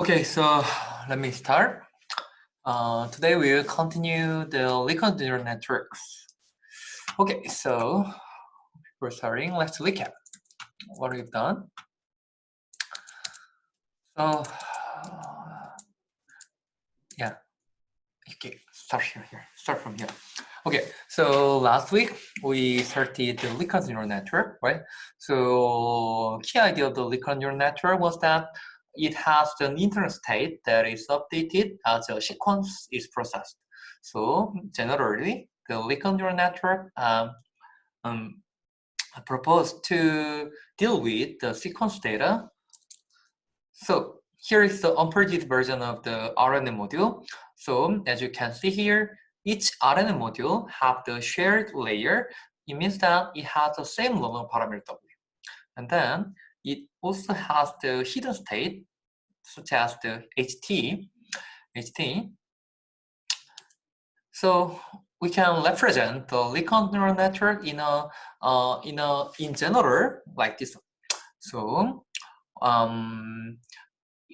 Okay, so let me start. Today we'll continue the recurrent neural networks. Okay, so before starting, let's recap what we've done. So, yeah, okay, start from here. Okay, so last week we started the recurrent neural network, right? So key idea of the recurrent neural network was that it has an internal state that is updated as a sequence is processed. So generally, the recurrent neural network proposed to deal with the sequence data. So here is the unpurged version of the RNN module. So as you can see here, each RNN module have the shared layer. It means that it has the same learner parameter W. And then it also has the hidden state, such as the HT. So we can represent the recurrent neural network in general like this. So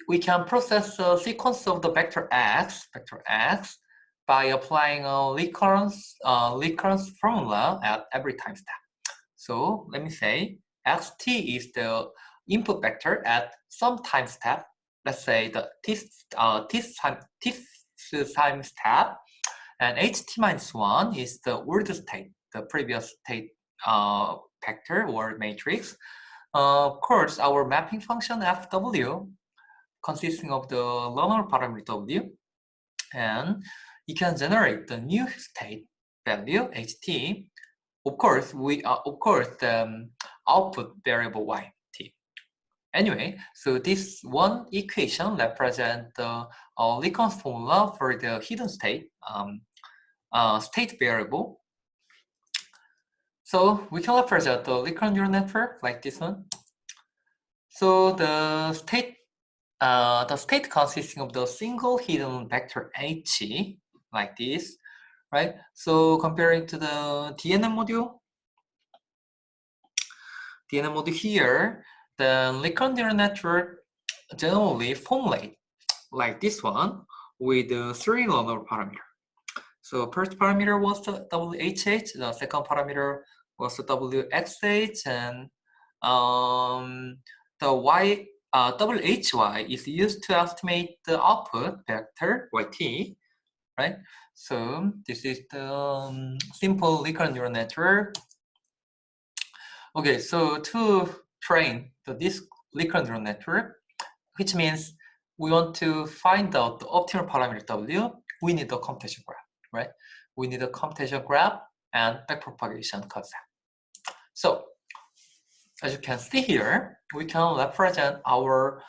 we can process a sequence of the vector x by applying a recurrence formula at every time step. So let me say xt is the input vector at some time step. Let's say the this time step, and ht-1 is the old state, the previous state vector or matrix. Of course, our mapping function fw consisting of the learner parameter w, and you can generate the new state value ht. Of course, the output variable y t. Anyway, so this one equation represents the recurrence formula for the hidden state state variable. So we can represent the recurrent neural network like this one. So the state consisting of the single hidden vector h, like this, right? So comparing to the DNN module here, the recurrent neural network generally formulate like this one with three learner parameter. So first parameter was the WHH, the second parameter was the WXH, and the WHY is used to estimate the output vector YT, right? So this is the simple recurrent neural network. Okay, so to train this recurrent neural network, which means we want to find out the optimal parameter W, we need a computation graph, right? We need a computation graph and backpropagation concept. So as you can see here, we can represent our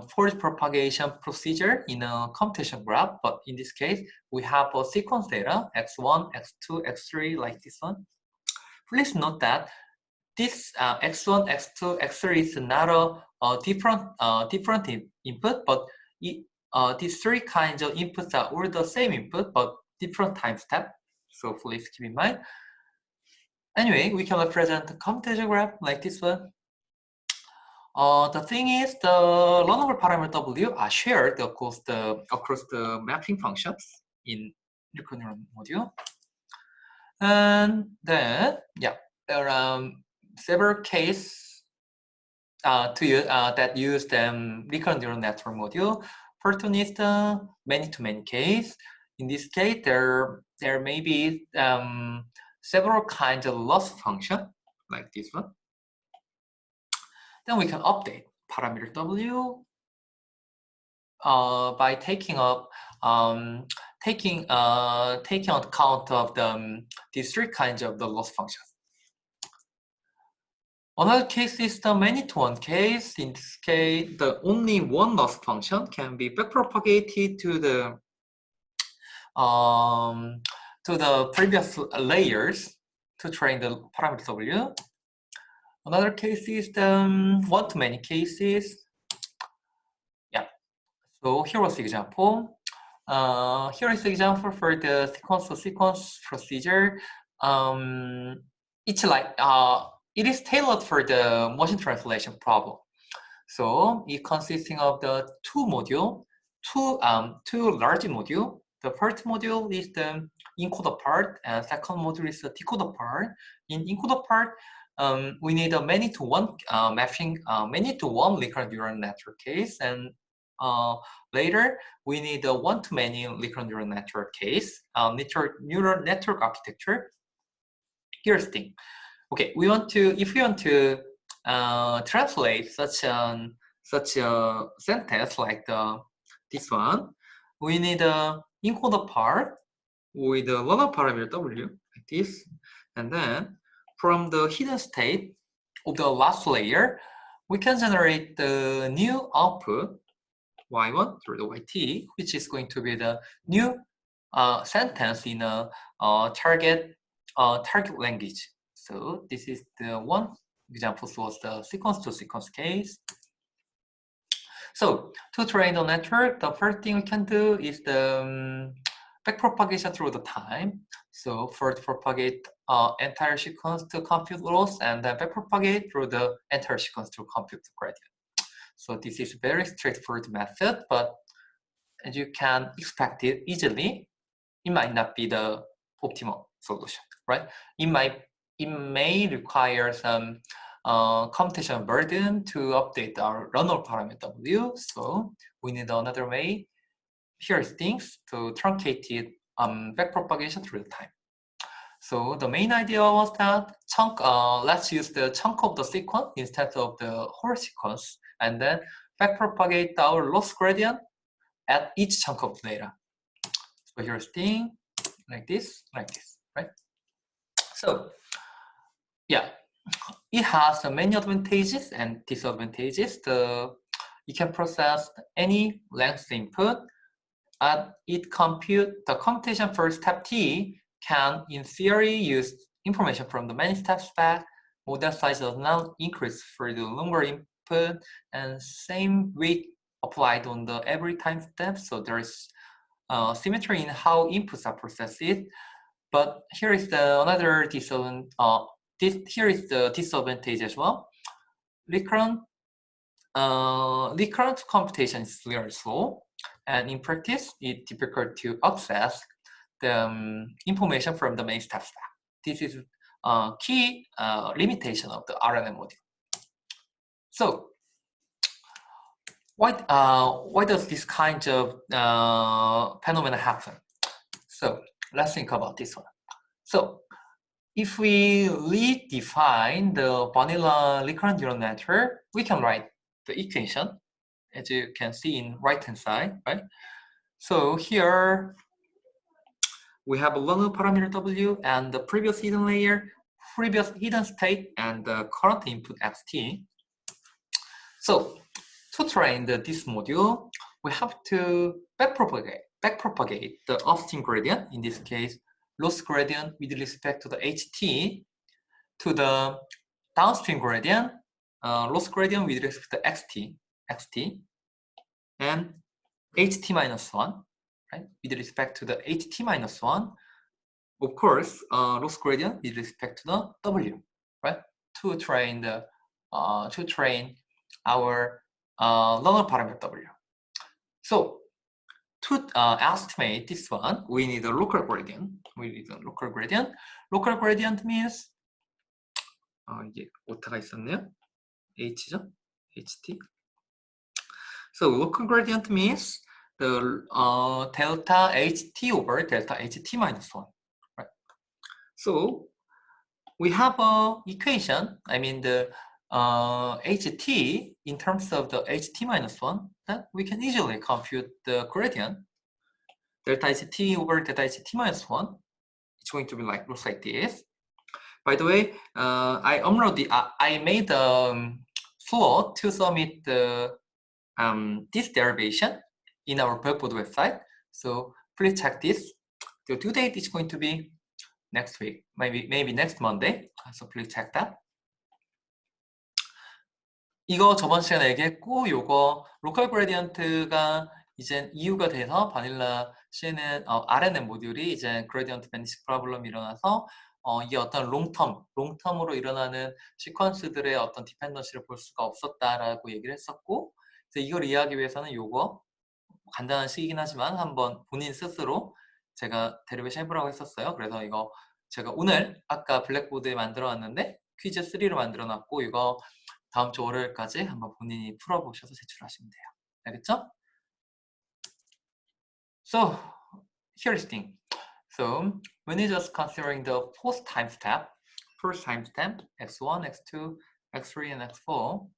forward propagation procedure in a computation graph, but in this case, we have a sequence data, x1, x2, x3, like this one. Please note that this x1, x2, x3 is not a different input, but these three kinds of inputs are all the same input, but different time step. So please keep in mind. Anyway, we can represent the computation graph like this one. The thing is, the learnable parameter W are shared across the mapping functions in recurrent neural module. And then, yeah, there are several cases that use the recurrent neural network module. First one is the many-to-many case. In this case, there may be several kinds of loss function like this one. Then we can update parameter W by taking account of these three kinds of the loss functions. Another case is the many-to-one case. In this case, the only one loss function can be backpropagated to the previous layers to train the parameter W. Another case is the one-to-many cases. Yeah. So here was the example. Here is the example for the sequence-to-sequence procedure. It's like it is tailored for the motion translation problem. So it consisting of the two large module. The first module is the encoder part, and second module is the decoder part. In encoder part, we need a many-to-one mapping, many-to-one recurrent neural network case, and later we need a one-to-many recurrent neural network case, neural network architecture. Here's the thing. Okay, if we want to translate such a sentence like this one, we need a encoder part with the learner parameter W like this, and then from the hidden state of the last layer, we can generate the new output Y1 through the YT, which is going to be the new sentence in a target language. So this is the one example was the sequence-to-sequence case. So to train the network, the first thing we can do is the backpropagation through the time. So first propagate entire sequence to compute loss, and then backpropagate through the entire sequence to compute the gradient. So this is a very straightforward method, but as you can expect it easily, it might not be the optimal solution, right? It may require some computation burden to update our runner parameter W. So we need another way. Here's things to truncate it backpropagation through the time. So the main idea was that let's use the chunk of the sequence instead of the whole sequence, and then backpropagate our loss gradient at each chunk of the data. So here's thing like this, right? So yeah, it has many advantages and disadvantages. You can process any length input, and the computation for step T can, in theory, use information from the many steps back. Model size does not increase for the longer input, and same weight applied on the every time step. So there is symmetry in how inputs are processed. But here is another disadvantage. Here is the disadvantage as well. Recurrent computation is very slow, and in practice, it's difficult to access the information from the main step stack. This is a key limitation of the RNN module. So, why does this kind of phenomena happen? So, let's think about this one. So, if we redefine the vanilla recurrent neural network, we can write the equation, as you can see in right-hand side, right? So here we have a learner parameter W and the previous hidden layer, previous hidden state, and the current input xt. So to train this module, we have to backpropagate the upstream gradient, in this case, loss gradient with respect to the ht, to the downstream gradient, loss gradient with respect to xt, and ht minus 1, right? With respect to the ht minus 1, of course, loss gradient with respect to the w, right? To train our learner parameter w. So to estimate this one, we need a local gradient. Local gradient means 이게 오타가 있었네요. h죠, ht. So local gradient means the delta ht over delta ht minus 1, right? So we have a equation, I mean the ht in terms of the ht minus 1, that we can easily compute the gradient. Delta ht over delta ht minus 1, it's going to be looks like this. By the way, I made a flow to submit this derivation in our Blackboard website. So please check this. The due date is going to be next week, maybe next Monday. So please check that. 이거 저번 시간에 얘기했고, 요거 로컬 그레디언트가 이제 이유가 돼서 바닐라 C는 RNN 모듈이 이제 그레디언트 베니시 프로블럼이 일어나서 이게 어떤 롱텀으로 일어나는 시퀀스들의 어떤 디펜던시를 볼 수가 없었다라고 얘기를 했었고, 그래서 이걸 이해하기 위해서는 요거 간단한 식이긴 하지만 한번 본인 스스로 제가 데리베이션 해보라고 했었어요. 그래서 이거 제가 오늘 아까 블랙보드에 만들어 놨는데 퀴즈 3로 만들어 놨고, 이거 다음 주 월요일까지 한번 본인이 풀어보셔서 제출하시면 돼요. 알겠죠? So here's the thing. So when you're just considering the first time step x1, x2, x3, and x4,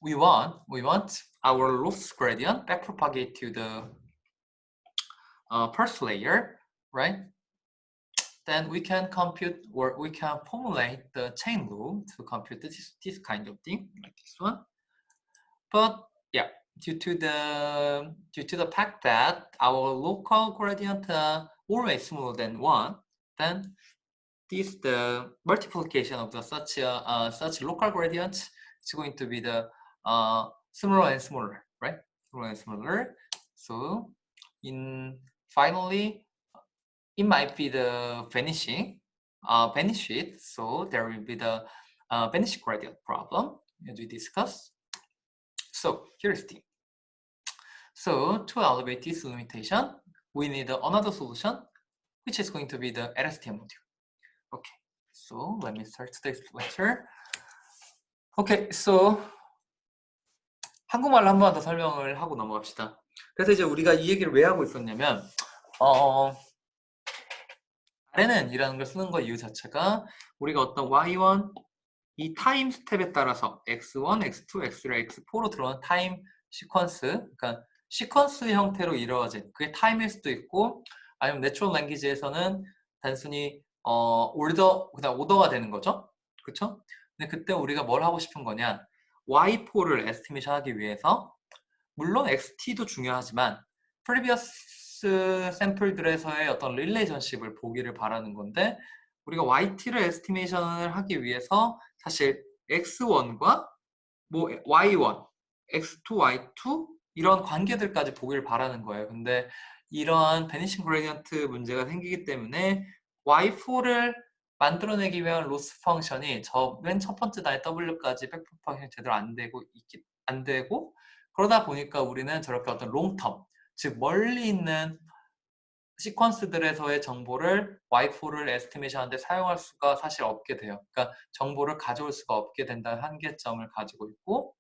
we want our loss gradient backpropagate to the first layer, right? Then we can compute, or we can formulate the chain rule to compute this kind of thing, like this one. But yeah, due to the fact that our local gradient always smaller than 1, then the multiplication of the such local gradient is going to be the smaller and smaller, right? Smaller and smaller. So finally, it might be the vanishing, vanish it. So there will be the vanish gradient problem as we discussed. So here's the thing. So to elevate this limitation, we need another solution, which is going to be the LSTM module. Okay, so let me start today's lecture. Okay, so 한국말로 한 번 더 설명을 하고 넘어갑시다. 그래서 이제 우리가 이 얘기를 왜 하고 있었냐면, RNN이라는 걸 쓰는 거 이유 자체가 우리가 어떤 Y1 이 타임 스텝에 따라서 X1, X2, X3, X4로 들어오는 타임 시퀀스, 그러니까 시퀀스 형태로 이루어진 그게 타임일 수도 있고, 아니면 내추럴 랭귀지에서는 단순히 그다음 오더가 되는 거죠. 그렇죠? 근데 그때 우리가 뭘 하고 싶은 거냐, Y4를 에스티메이션 하기 위해서 물론 XT도 중요하지만 previous 샘플들에서의 어떤 릴레이션십을 보기를 바라는 건데, 우리가 YT를 에스티메이션을 하기 위해서 사실 X1과 뭐 Y1, X2, Y2 이런 관계들까지 보기를 바라는 거예요. 근데 이러한 베니싱 그레디언트 문제가 생기기 때문에 Y4를 만들어내기 위한 로스 펑션이 맨 첫 번째 단위 W까지 백프로파게이션이 제대로 안 되고 그러다 보니까 우리는 저렇게 어떤 롱텀, 즉 멀리 있는 시퀀스들에서의 정보를 Y4를 에스티메이션 하는데 사용할 수가 사실 없게 돼요. 그러니까 정보를 가져올 수가 없게 된다는 한계점을 가지고 있고,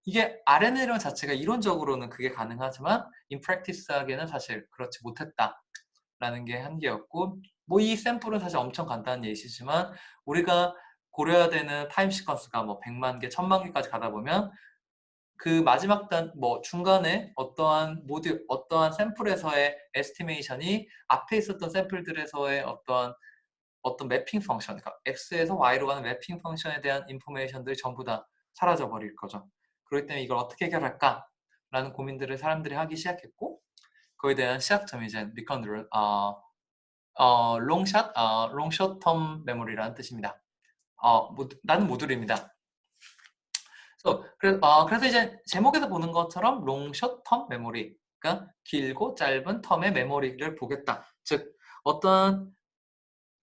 이게 RNA 자체가 이론적으로는 그게 가능하지만 in practice 하기에는 사실 그렇지 못했다라는 게 한계였고, 뭐 이 샘플은 사실 엄청 간단한 예시지만 우리가 고려해야 되는 타임 시퀀스가 뭐 100만 개, 1000만 개까지 가다 보면 그 마지막 중간에 어떠한 샘플에서의 에스티메이션이 앞에 있었던 샘플들에서의 어떤 매핑 펑션, 그러니까 X에서 Y로 가는 매핑 펑션에 대한 인포메이션들이 전부 다 사라져 버릴 거죠. 그렇기 때문에 이걸 어떻게 해결할까? 라는 고민들을 사람들이 하기 시작했고, 그에 대한 시작점이 이제 리컨드럴, 롱샷 텀 메모리라는 뜻입니다. 나는 모듈입니다. 그래서 이제 제목에서 보는 것처럼 long short term memory, 그러니까 길고 짧은 텀의 메모리를 보겠다. 즉 어떤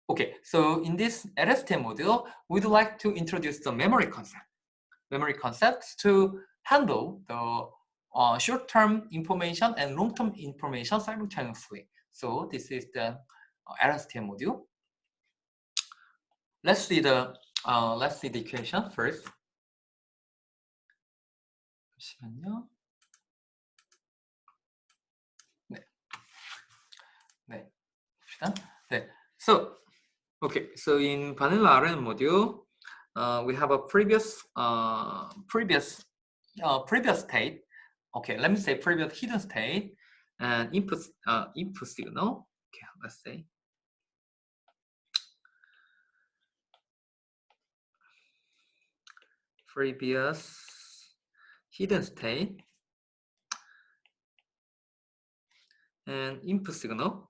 Okay, so in this LSTM module, we'd like to introduce the memory concepts to handle the short-term information and long-term information simultaneously. So this is the LSTM module. Let's see the equation first. 잠시만요. 네, 봅시다. 네, so in vanilla RNN module, we have a previous state. Okay, let me say previous hidden state and input signal. Okay, let's say previous hidden state and input signal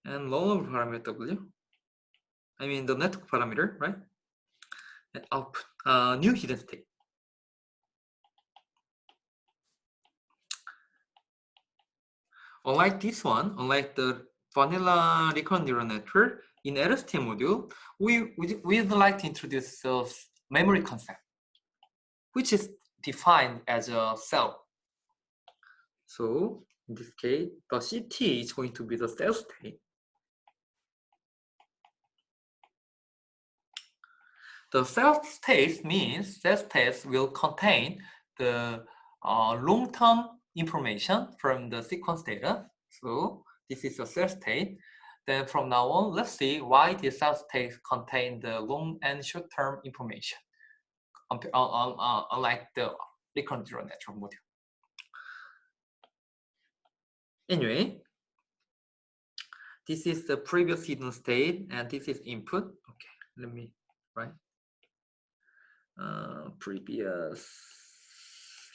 and lower parameter W. I mean the network parameter, right? And output new hidden state. Unlike this one, unlike the vanilla recurrent neural network, in LSTM module, we'd like to introduce a memory concept, which is defined as a cell. So in this case, the CT is going to be the cell state. The cell state means cell states will contain the long-term information from the sequence data. So this is a cell state. Then from now on, let's see why the cell states contain the long and short-term information, unlike the recurrent neural network module. Anyway, this is the previous hidden state, and this is input. Okay, let me write. Previous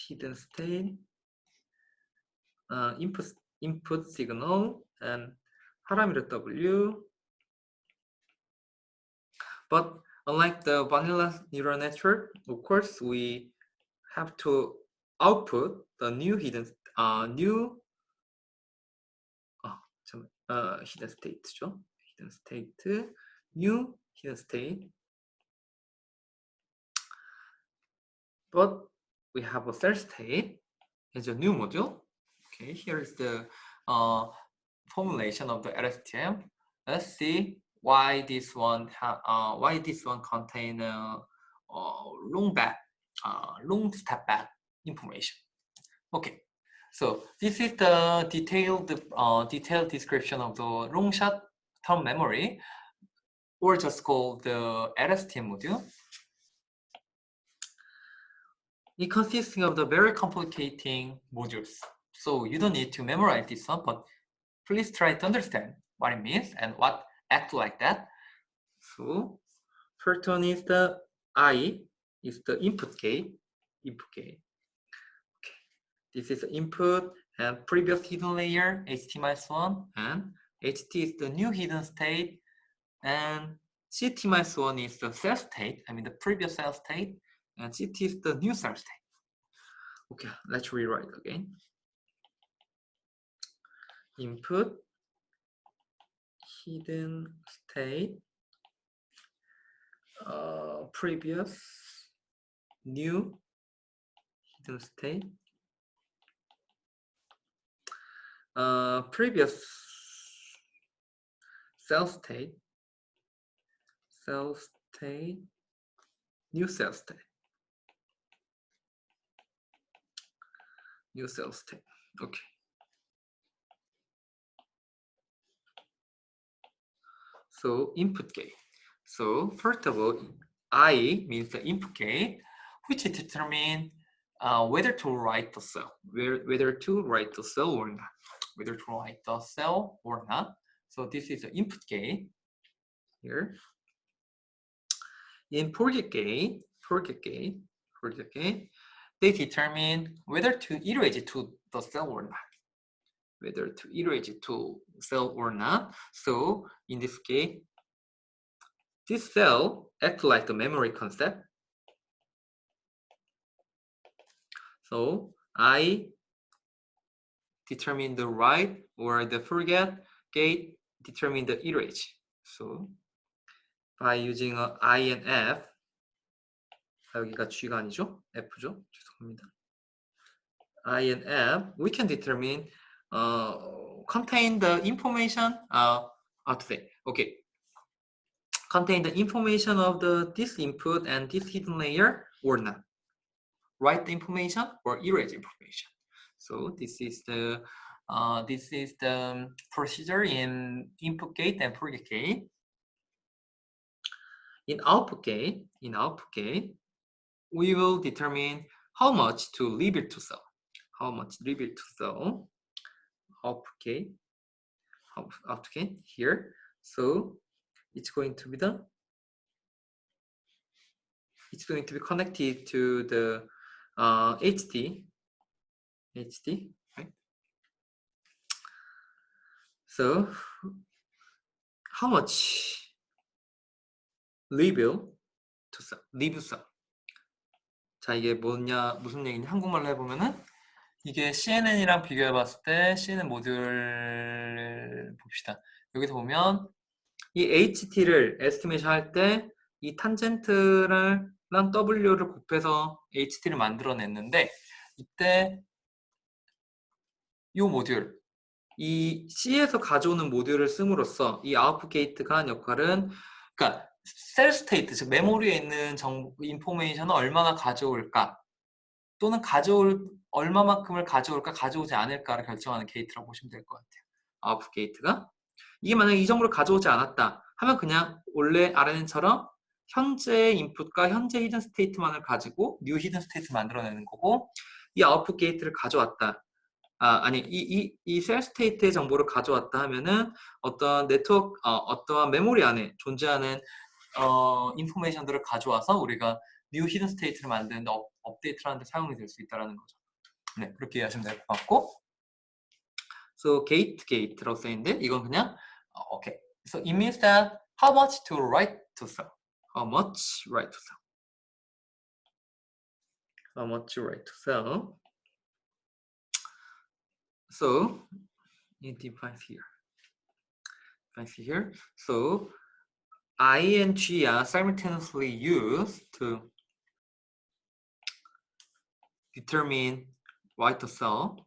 hidden state, input signal, and parameter W. But unlike the vanilla neural network, of course, we have to output the new hidden state, new hidden state. But we have a cell state as a new module. Okay, here is the formulation of the LSTM. Let's see why this one contain long step back information. Okay, so this is the detailed description of the long short-term memory, or just called the LSTM module. It consists of the very complicating modules. So you don't need to memorize this one, but please try to understand what it means and what acts like that. So first one is the I, is the input gate. Okay. This is the input and previous hidden layer, HT-1, and HT is the new hidden state, and CT-1 is the cell state, the previous cell state, and CT is the new cell state. Okay, let's rewrite again. Input, hidden state, previous, new, hidden state, previous cell state, new cell state. New cell state. Okay. So input gate. So first of all, I means the input gate, which determines whether to write the cell, whether to write the cell or not, whether to write the cell or not. So this is the input gate here. In project gate, they determine whether to iterate to the cell or not. Whether to iterate to cell or not. So in this case, this cell acts like the memory concept. So I determine the write or the forget gate determine the iterate. So by using I and F, 여기가 G가 아니죠? F죠? 죄송합니다. I and F, we can determine contain the information contain the information of this input and this hidden layer or not. Write the information or erase information. So this is the procedure in input gate and project gate. In output gate, we will determine how much to leave it to cell. Output gate here. So it's going to be connected to the HT, right? So how much leave cell? 자, 이게 무슨 얘기인지 한국말로 해보면은, 이게 CNN이랑 비교해 봤을 때 CNN 모듈 봅시다. 여기서 보면 이 HT를 에스티메이션 할 때 이 탄젠트랑 W를 곱해서 HT를 만들어냈는데 이때 이 모듈 이 C에서 가져오는 모듈을 씀으로써 이 아웃풋 게이트가 한 역할은 그러니까 셀 스테이트 즉 메모리에 있는 정보 인포메이션을 얼마나 가져올까 또는 얼마만큼을 가져올까 가져오지 않을까를 결정하는 게이트라고 보시면 될 것 같아요. 아웃풋 게이트가 이게 만약에 이 정보를 가져오지 않았다 하면 그냥 원래 RNN처럼 현재 인풋과 현재 히든 스테이트만을 가지고 뉴 히든 스테이트 만들어내는 거고 이 아웃풋 게이트를 가져왔다. 이 셀 스테이트의 정보를 가져왔다 하면은 어떤 네트워크, 어떠한 메모리 안에 존재하는 인포메이션들을 가져와서 우리가 뉴 히든 스테이트를 만드는데 업데이트를 하는데 사용이 될 수 있다는 거죠. 네, 그렇게 이해하시면 될 것 같고 So gate라고 써있는데 이건 그냥 okay. So it means that how much to write to cell. How much write to cell. How much to write to cell. So it defines here. So I and G are simultaneously used to determine write to cell.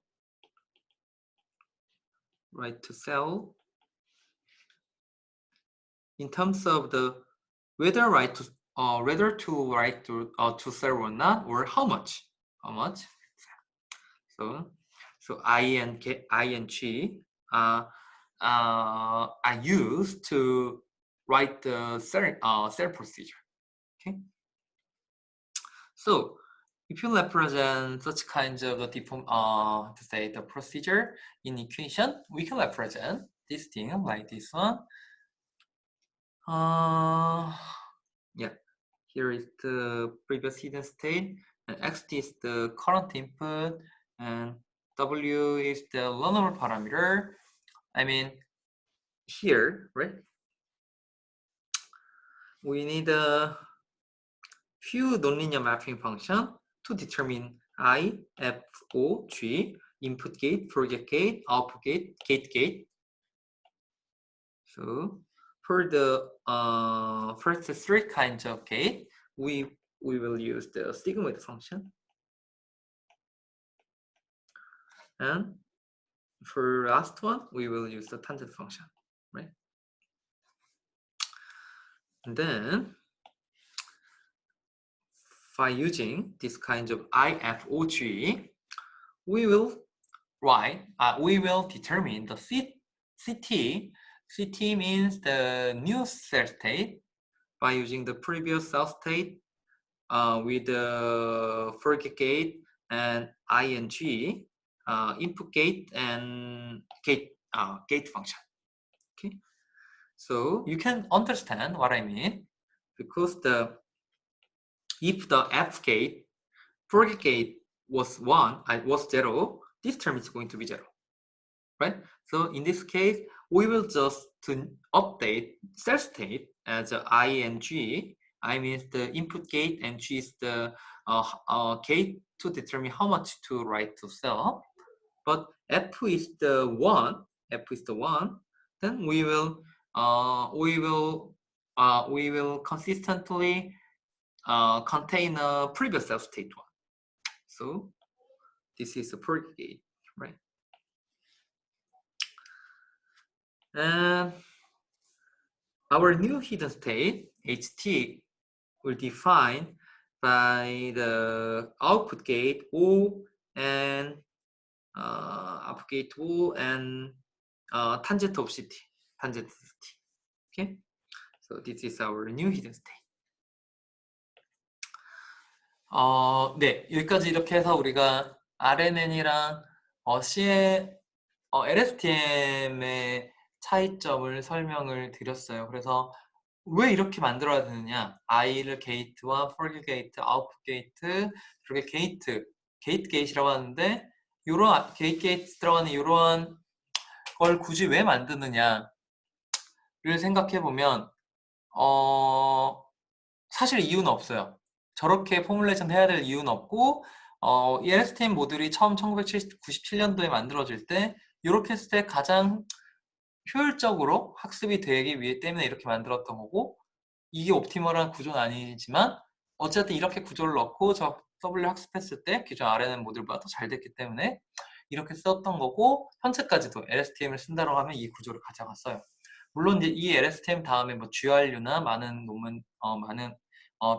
Write to cell. In terms of the whether to write to cell or not, or how much. So I and G are used to write the cell procedure. Okay. So if you represent such kinds of the procedure in equation, we can represent this thing like this one. Yeah, here is the previous hidden state, and xt is the current input, and w is the learnable parameter. I mean, here, right? We need a few nonlinear mapping function to determine I, F, O, G, input gate, forget gate, output gate, gate. So for the first three kinds of gate, we will use the sigmoid function. And for last one, we will use the tangent function, right? And then by using this kind of IFOG, we will determine the CT. CT means the new cell state by using the previous cell state with the forget gate and ING, input gate and gate function. Okay, so you can understand what I mean because if the F gate, forget gate was 0, this term is going to be 0, right? So in this case, we will just to update cell state as I and G. I means the input gate and G is the gate to determine how much to write to cell. But F is the 1. Then we will consistently contain a previous cell state 1. So this is a forget gate, right? And our new hidden state HT will define by the output gate O and output gate O and tangent of CT. Okay, so this is our new hidden state. 네, 여기까지 이렇게 해서 우리가 RNN이랑 LSTM의 차이점을 설명을 드렸어요. 그래서 왜 이렇게 만들어야 되느냐? I를 게이트와 forget 게이트, output 게이트, 그리고 게이트 게이트라고 하는데 이런 게이트 들어가는 이러한 걸 굳이 왜 만드느냐를 생각해 보면 사실 이유는 없어요. 저렇게 포뮬레이션 해야 될 이유는 없고 이 LSTM 모듈이 처음 1997년도에 만들어질 때 이렇게 했을 때 가장 효율적으로 학습이 되기 위해 때문에 이렇게 만들었던 거고, 이게 옵티멀한 구조는 아니지만 어쨌든 이렇게 구조를 넣고 저 W 학습했을 때 기존 RNN 모듈보다 더 잘 됐기 때문에 이렇게 썼던 거고, 현재까지도 LSTM을 쓴다고 하면 이 구조를 가져갔어요. 물론 이제 이 LSTM 다음에 뭐 GRU나 많은 논문, 많은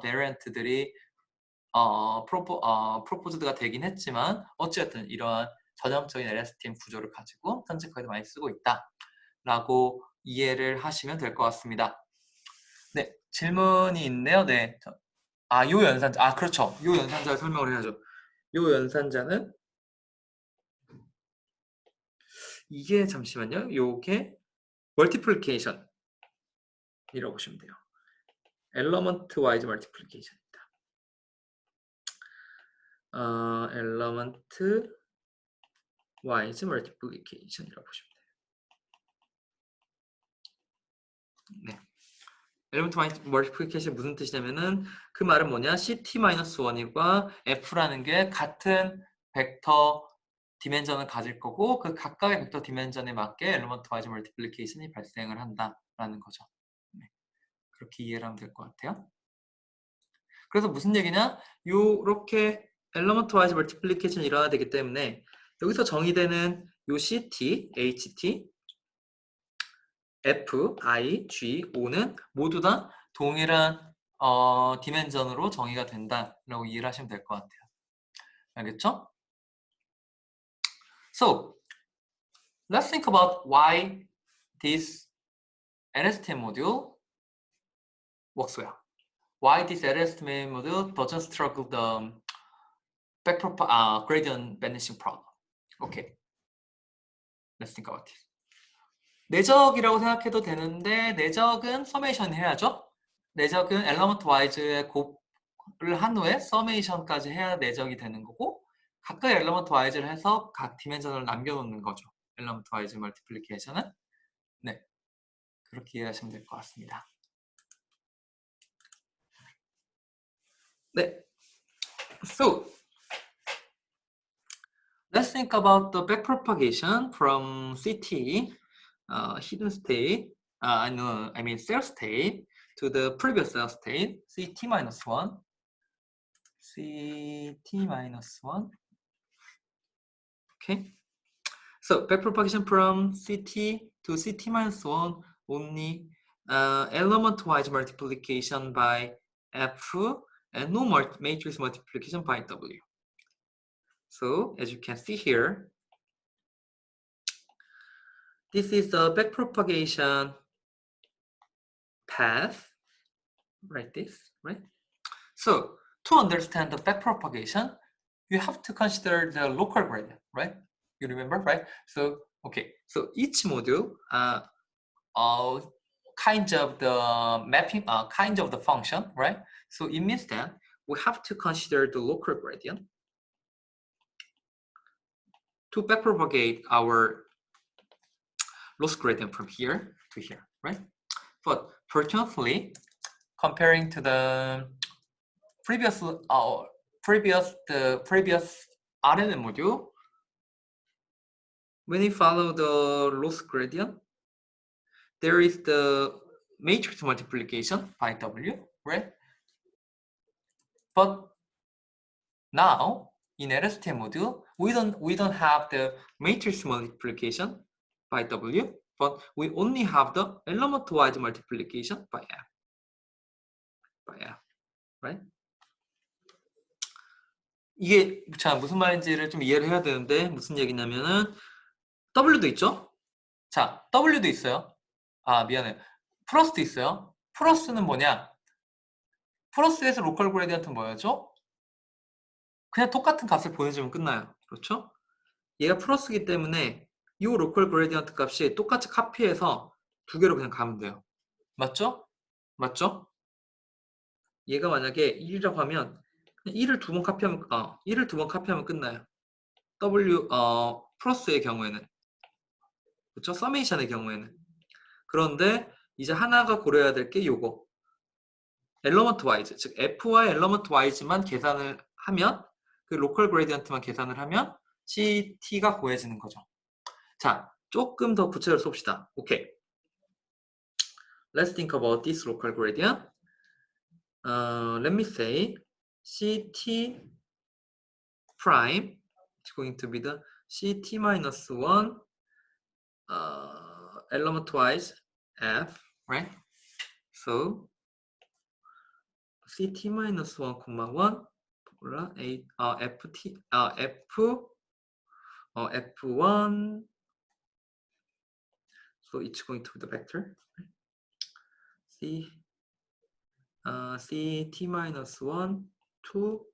베리언트들이 프로포즈드가 되긴 했지만 어쨌든 이러한 전형적인 LSTM 구조를 가지고 현재까지 많이 쓰고 있다라고 이해를 하시면 될 것 같습니다. 네, 질문이 있네요. 네, 요 연산자, 그렇죠. 요 연산자 설명을 해야죠. 요 연산자는 이게 잠시만요. 요게 멀티플리케이션 이라고 보시면 돼요. 엘러먼트 와이즈 멀티플리케이션입니다. 엘러먼트 와이즈 멀티플리케이션이라고 보시면 돼요. 네. 엘리먼트 멀티플리케이션 무슨 뜻이냐면은 그 말은 뭐냐? CT-1과 F라는 게 같은 벡터 디멘전을 가질 거고 그 각각의 벡터 디멘전에 맞게 엘리먼트 와이즈 멀티플리케이션이 발생을 한다라는 거죠. 네. 그렇게 이해를 하면 될 것 같아요. 그래서 무슨 얘기냐? 요렇게 엘리먼트 와이즈 멀티플리케이션이 일어나야 되기 때문에 여기서 정의되는 요 CT, HT, F, I, G, O는 모두 다 동일한 디멘전으로 정의가 된다라고 이해를 하시면 될 것 같아요. 알겠죠? So, let's think about why this LSTM module works well. Why this LSTM module doesn't struggle the gradient vanishing problem. Okay, let's think about this. 내적이라고 생각해도 되는데 내적은 서메이션 해야죠. 내적은 엘러먼트 와이즈의 곱을 한 후에 서메이션까지 해야 내적이 되는 거고 각각 엘러먼트 와이즈를 해서 각 디멘전을 남겨놓는 거죠. 엘러먼트 와이즈 멀티플리케이션은. 네, 그렇게 이해하시면 될 것 같습니다. 네, so let's think about the backpropagation from CT hidden state, I mean cell state to the previous cell state, CT-1, CT-1. Okay, so backpropagation from CT to CT-1 only element-wise multiplication by F and no matrix multiplication by W. So as you can see here, this is the backpropagation path, like this, right? So to understand the backpropagation, you have to consider the local gradient, right? You remember, right? So okay, so each module kinds of the mapping, kinds of the function, right? So it means that we have to consider the local gradient to backpropagate our loss gradient from here to here, right? But fortunately, comparing to the previous RNN module, when you follow the loss gradient, there is the matrix multiplication by W, right? But now in LSTM module, we don't have the matrix multiplication by W, but we only have the element-wise multiplication by F. Right? 이게 자 무슨 말인지를 좀 이해를 해야 되는데 무슨 얘기냐면은 W도 있죠? 자, W도 있어요. 미안해. 플러스도 있어요. 플러스는 뭐냐? 플러스에서 로컬 그레디언트는 뭐였죠? 그냥 똑같은 값을 보내주면 끝나요. 그렇죠? 얘가 플러스이기 때문에 이 로컬 그레디언트 값이 똑같이 카피해서 두 개로 그냥 가면 돼요. 맞죠? 맞죠? 얘가 만약에 1이라고 하면 1을 두 번 카피하면 1을 두 번 카피하면 끝나요. W 플러스의 경우에는 그렇죠? 서메이션의 경우에는. 그런데 이제 하나가 고려해야 될 게 요거 엘러먼트 와이즈, 즉 F와 엘러먼트 와이즈만 계산을 하면 그 로컬 그레디언트만 계산을 하면 CT가 구해지는 거죠. 자, 조금 더 구체적으로 씁시다. 오케이. Let's think about this local gradient. Let me say ct prime is going to be the ct minus 1 element wise f, right? So ct minus 1 comma 1 formula ft f1, so it's going to be the vector ct minus 1 to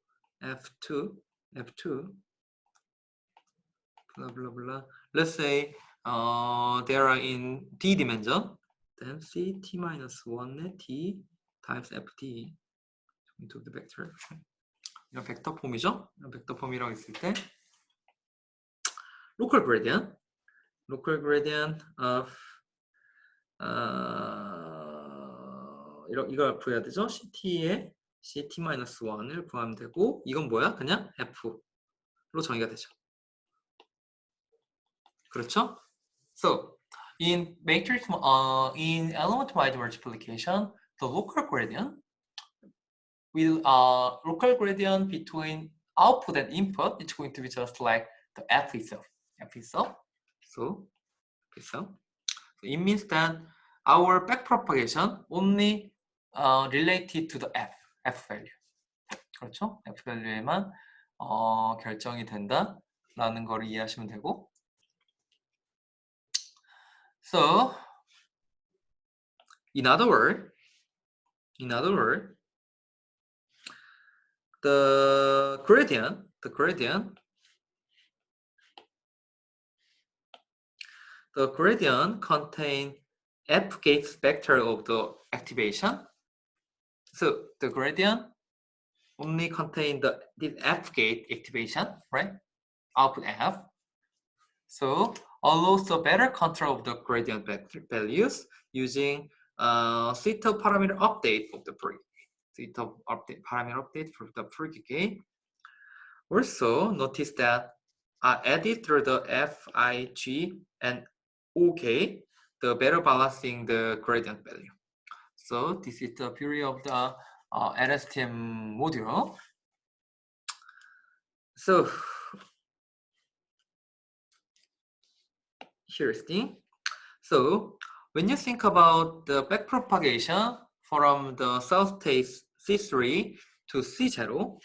f2 blah blah blah. Let's say they are in d dimension, then ct minus 1의 d times ft into the vector. 이런 벡터 폼이죠? 이런 벡터 폼이라고 했을 때 local gradient of 이걸 구해야 되죠? ct의 ct-1을 구하면 되고, 이건 뭐야? 그냥 f로 정의가 되죠. 그렇죠? So in matrix in element-wise multiplication, the local gradient will local gradient between output and input is going to be just like the f itself. So it means that our backpropagation only related to the f value. 그렇죠? f value에만 결정이 된다라는 걸 이해하시면 되고. So in other words, the gradient contain f gate vector of the activation. So the gradient only contain the f gate activation, right? Output f. So allows the better control of the gradient vector values using theta parameter update of the parameter update for the pre-gate. Also notice that added through the FIG and OK, the better balancing the gradient value. So this is the beauty of the LSTM module. So here's the thing. So when you think about the backpropagation from the cell state C3 to C0,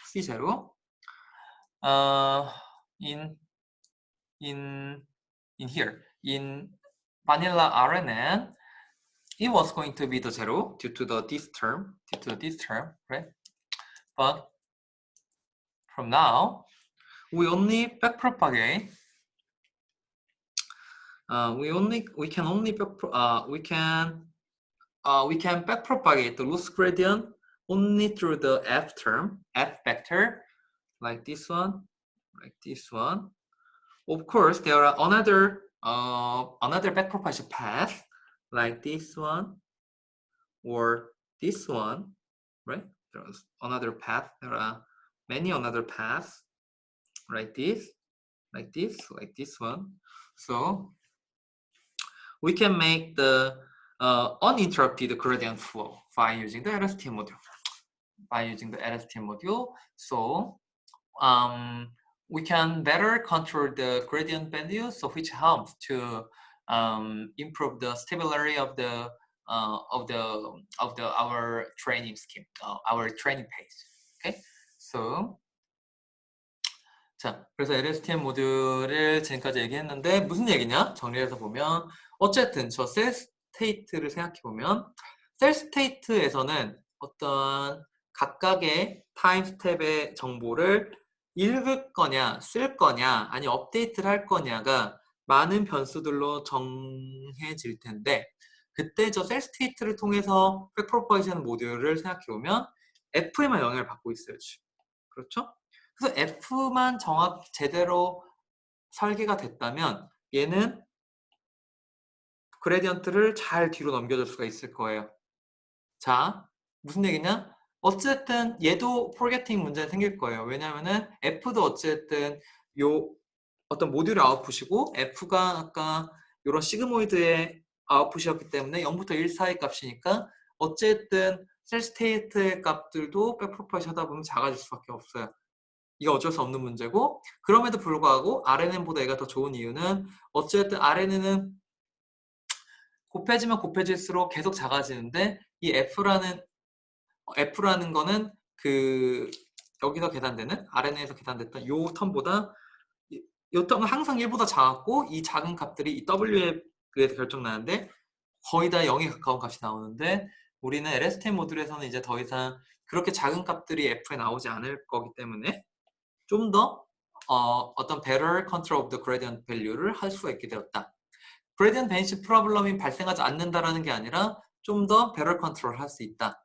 in here, in vanilla RNN, it was going to be the 0 due to this term, right? But from now, we only backpropagate. We can backpropagate the loss gradient only through the f term, f vector, like this one. Of course, there are another backpropagation path, like this one or this one, right? There's another path. There are many another paths, like this one. So we can make the uninterrupted gradient flow by using the LSTM module. So we can better control the gradient value, so which helps to improve the stability of our training scheme, our training pace. Okay, so 자, 그래서 LSTM 모듈을 지금까지 얘기했는데 무슨 얘기냐? 정리해서 보면 어쨌든 저 셀 스테이트를 생각해 보면 셀 스테이트에서는 어떤 각각의 타임 스텝의 정보를 읽을 거냐, 쓸 거냐, 아니 업데이트를 할 거냐가 많은 변수들로 정해질 텐데, 그때 저 셀 스테이트를 통해서 백프로퍼게이션 모듈을 생각해 보면 F에만 영향을 받고 있어요. 그렇죠? 그래서 F만 제대로 설계가 됐다면 얘는 그레디언트를 잘 뒤로 넘겨줄 수가 있을 거예요. 자, 무슨 얘기냐? 어쨌든 얘도 포겟팅 문제 생길 거예요. 왜냐면은 F도 어쨌든 요 어떤 모듈의 아웃풋이고 F가 아까 이런 시그모이드의 아웃풋이었기 때문에 0부터 1 사이 값이니까 어쨌든 셀 스테이트의 값들도 백프로파이시 하다 보면 작아질 수밖에 없어요. 이게 어쩔 수 없는 문제고, 그럼에도 불구하고 RNN보다 얘가 더 좋은 이유는 어쨌든 RNN은 곱해지면 곱해질수록 계속 작아지는데 이 F라는 거는 그 여기서 계산되는 RNN에서 계산됐던 요 텀보다 요 텀은 항상 1보다 작았고 이 작은 값들이 이 W에 의해서 결정나는데 거의 다 0에 가까운 값이 나오는데 우리는 LSTM 모듈에서는 이제 더 이상 그렇게 작은 값들이 F에 나오지 않을 거기 때문에 좀 더 어떤 better control of the gradient value를 할 수가 있게 되었다. gradient bench 프로블럼이 발생하지 않는다라는 게 아니라 좀 더 better control 할 수 있다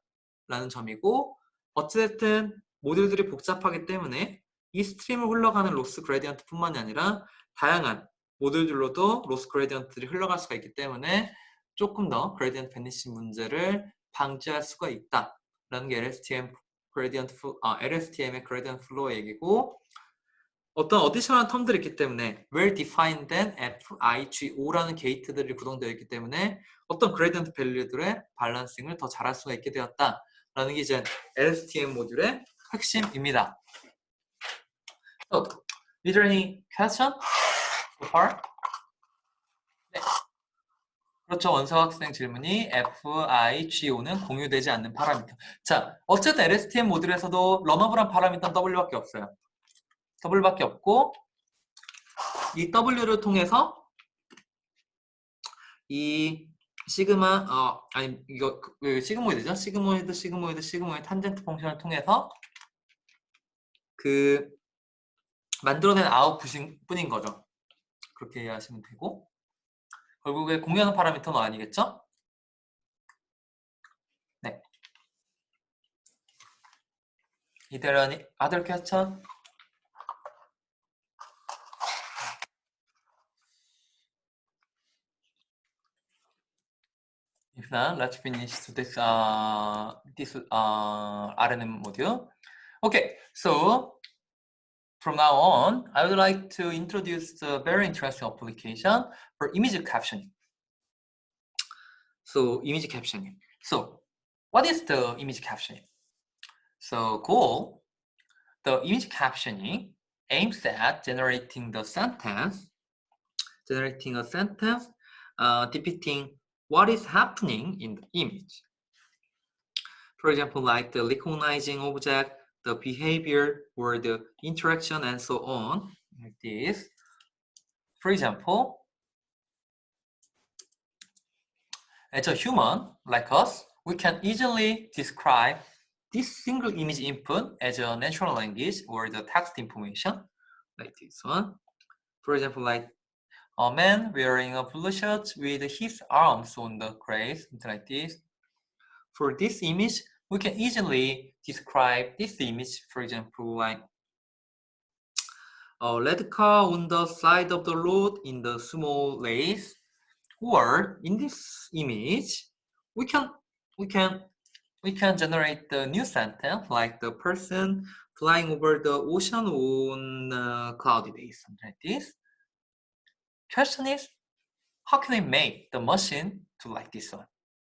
라는 점이고, 어쨌든 모듈들이 복잡하기 때문에 이 스트림을 흘러가는 로스 그레디언트 뿐만이 아니라 다양한 모듈들로도 로스 그레디언트들이 흘러갈 수가 있기 때문에 조금 더 그레디언트 베니시 문제를 방지할 수가 있다 라는 게 LSTM의 그레디언트 플로어 얘기고, 어떤 어디셔널 텀들이 있기 때문에 well defined 된 FIGO라는 게이트들이 구동되어 있기 때문에 어떤 그레디언트 밸류들의 밸런싱을 더 잘할 수가 있게 되었다 라는 게 이제 LSTM 모듈의 핵심입니다. So, is there any question so far? 네. 그렇죠. 원서 학생 질문이 FIGO는 공유되지 않는 파라미터. 자, 어쨌든 LSTM 모듈에서도 런어블한 파라미터는 W밖에 없어요. W밖에 없고 이 W를 통해서 이 시그마 아니 이거 시그모이드죠. 시그모이드 탄젠트 펑션을 통해서 그 만들어낸 아웃풋인 뿐인 거죠. 그렇게 이해하시면 되고, 결국에 공유하는 파라미터는 아니겠죠? 네. Is there any other question? If not, let's finish this RNN module. Okay, so from now on, I would like to introduce a very interesting application for image captioning. So, image captioning. So, what is the image captioning? So, goal, the image captioning aims at generating a sentence depicting what is happening in the image. For example, like the recognizing object, the behavior, or the interaction, and so on, like this. For example, as a human like us, we can easily describe this single image input as a natural language or the text information, like this one. For example, like a man wearing a blue shirt with his arms on the grass, something like this. For this image, we can easily describe this image, for example, like a red car on the side of the road in the small lanes. Or in this image, we can generate the new sentence like the person flying over the ocean on a cloudy day, something like this. Question is, how can we make the machine to like this one,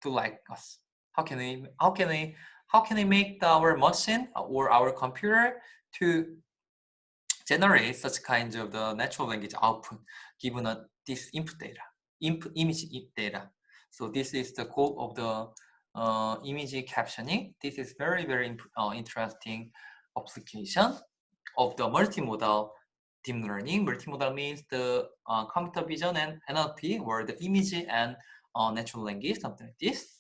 to like us? How can we make our machine or our computer to generate such kinds of the natural language output given this input data, image data? So this is the goal of the image captioning. This is very interesting application of the multimodal deep learning. Multimodal means the computer vision and NLP, or the image and natural language, something like this.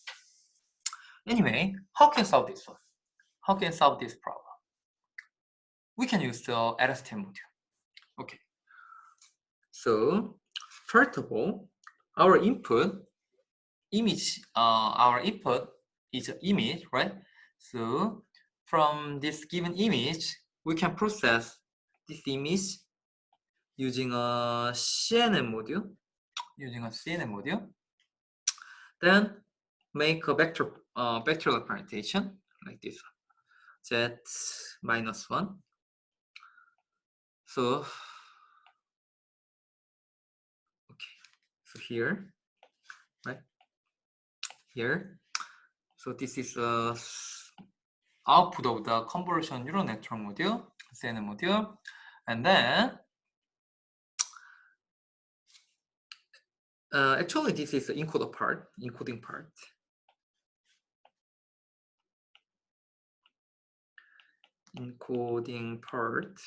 Anyway, how can we solve this one? How can we solve this problem? We can use the LSTM module. Okay. So first of all, our input is an image, right? So from this given image, we can process this image using a CNN module. Then make a vectorial representation like this one. Z-1. So here, right? Here. So this is a output of the convolution neural network module, CNN module, and then actually this is the encoding part. Encoding part.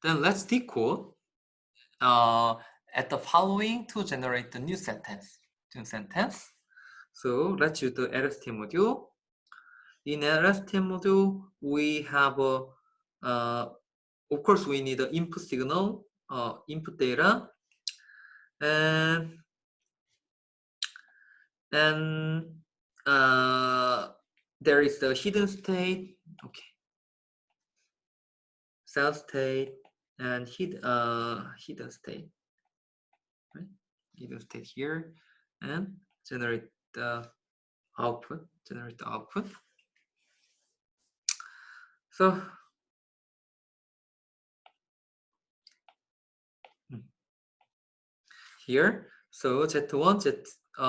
Then let's decode at the following to generate the new sentence. So let's use the LST module. In LST module, we have a, of course, we need an input signal, input data, and there is the hidden state, okay, cell state, and hidden state, right? Hidden state here, and generate the output. So here, so Z1, Z0,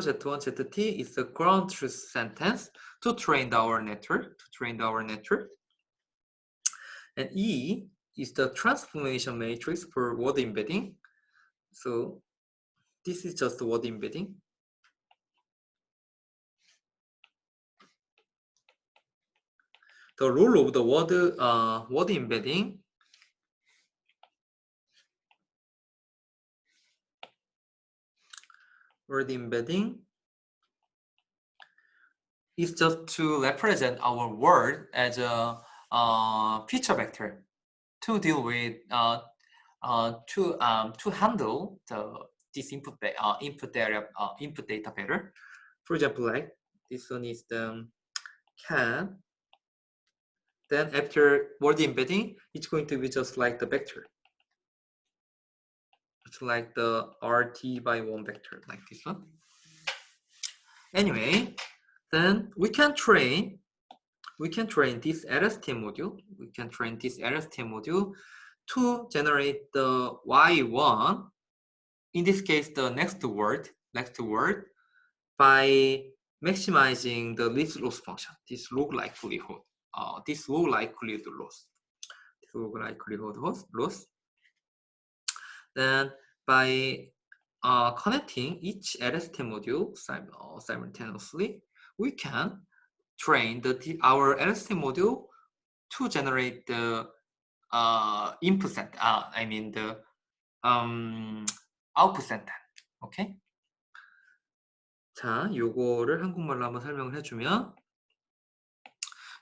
Z1, ZT is the ground truth sentence to train our network. And E is the transformation matrix for word embedding. So this is just word embedding. The role of the word embedding is just to represent our word as a feature vector to deal with to handle this input data better. For example, like this one is the cat. Then after word embedding, it's going to be just like the vector. It's like the RT by 1 vector, like this one. Anyway, then we can train this LST module. To generate the Y1. In this case, the next word, by maximizing the least loss function, this log likelihood loss. Then by connecting each LST module simultaneously, we can train our LST module to generate the input sentence. the output sentence. 오케이? 자, 요거를 한국말로 한번 설명을 해주면,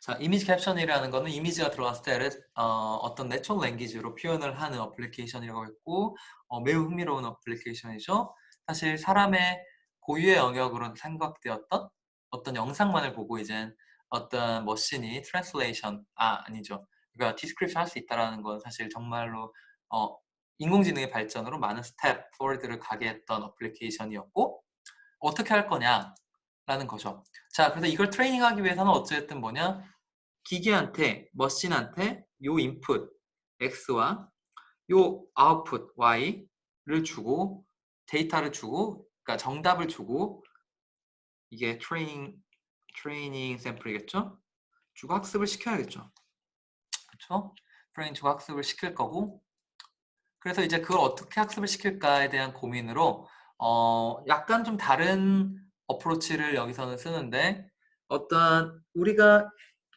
자, 이미지 캡션이라는 거는 이미지가 들어왔을 때 어떤 내추럴 랭귀지로 표현을 하는 어플리케이션이라고 했고, 매우 흥미로운 어플리케이션이죠. 사실 사람의 고유의 영역으로 생각되었던 어떤 영상만을 보고 이제 어떤 머신이 트랜슬레이션, 아니죠. 그러니까 디스크립션 할 수 있다는 건 사실 정말로 인공지능의 발전으로 많은 스텝 포워드를 가게 했던 어플리케이션이었고, 어떻게 할 거냐라는 거죠. 자, 그래서 이걸 트레이닝하기 위해서는 어쨌든 뭐냐, 기계한테, 머신한테 요 인풋 X와 요 아웃풋 Y를 주고, 데이터를 주고, 그러니까 정답을 주고, 이게 트레이닝 샘플이겠죠? 주고 학습을 시켜야겠죠. 그렇죠? 트레이닝 주고 학습을 시킬 거고, 그래서 이제 그걸 어떻게 학습을 시킬까에 대한 고민으로 약간 좀 다른 어프로치를 여기서는 쓰는데, 어떠한 우리가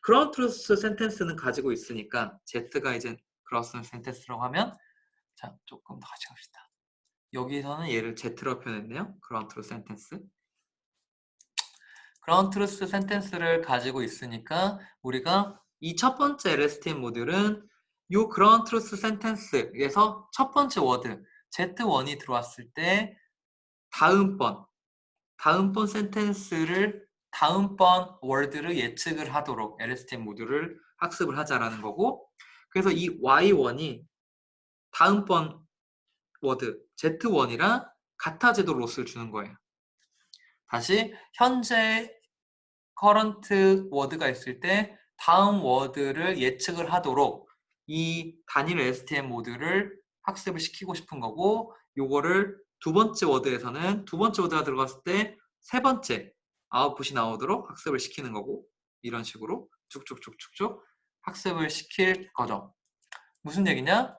그라운드 트루스 센텐스는 가지고 있으니까 Z가 이제 그라운드 트루스 센텐스라고 하면, 자, 조금 더 같이 갑시다. 여기서는 얘를 Z라고 표현했네요. 그라운드 트루스 센텐스. 그라운드 트루스 센텐스를 가지고 있으니까 우리가 이 첫 번째 LSTM 모듈은 요 그라운드 트루스 센텐스에서 첫 번째 워드 Z1이 들어왔을 때 다음번 센텐스를, 다음번 월드를 예측을 하도록 LSTM 모듈을 학습을 하자라는 거고, 그래서 이 Y1이 다음번 워드 Z1이랑 같아지도 로스를 주는 거예요. 다시 현재 커런트 워드가 있을 때 다음 워드를 예측을 하도록 이 단일 LSTM 모듈을 학습을 시키고 싶은 거고, 요거를 두 번째 워드에서는 두 번째 워드가 들어갔을 때 세 번째 아웃풋이 나오도록 학습을 시키는 거고, 이런 식으로 쭉쭉쭉쭉쭉 학습을 시킬 거죠. 무슨 얘기냐?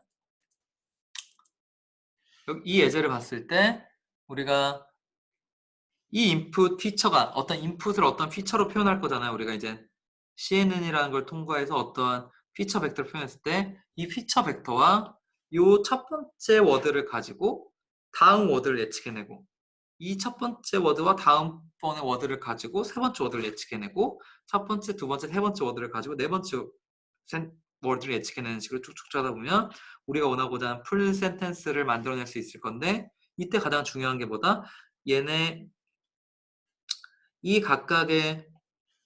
이 예제를 봤을 때 우리가 이 인풋 피처가 어떤 인풋을 어떤 피처로 표현할 거잖아요. 우리가 이제 CNN이라는 걸 통과해서 어떤 피처 벡터를 표현했을 때 이 피처 벡터와 요 첫 번째 워드를 가지고 다음 워드를 예측해내고, 이 첫 번째 워드와 다음번의 워드를 가지고 세 번째 워드를 예측해내고, 첫 번째, 두 번째, 세 번째 워드를 가지고 네 번째 워드를 예측해내는 식으로 쭉쭉 짜다 보면 우리가 원하고자 하는 풀 센텐스를 만들어낼 수 있을 건데, 이때 가장 중요한 게 뭐다? 얘네 이 각각의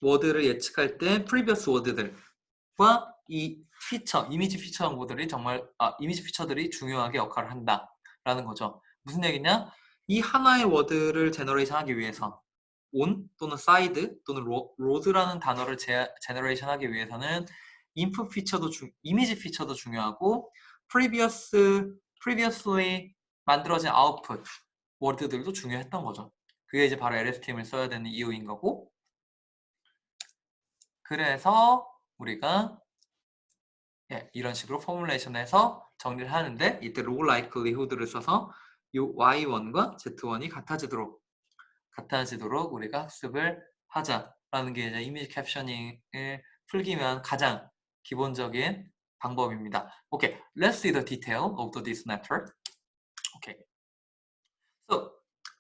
워드를 예측할 때 previous 워드들과 이 피처, 이미지 피처 정보들이 정말 이미지 피처들이 중요하게 역할을 한다라는 거죠. 무슨 얘기냐? 이 하나의 워드를 제너레이션 하기 위해서 on 또는 side 또는 road라는 단어를 제너레이션 하기 위해서는 input 피처도 이미지 피처도 중요하고 previously 만들어진 output 워드들도 중요했던 거죠. 그게 이제 바로 LSTM을 써야 되는 이유인 거고, 그래서 우리가 이런 식으로 포뮬레이션해서 정리를 하는데, 이때 로우 라이클리후드를 써서 요 y1과 z1이 같아지도록 우리가 학습을 하자라는 게 이제 이미지 캡셔닝을 풀기 위한 가장 기본적인 방법입니다. Okay, let's see the detail of this network. Okay, so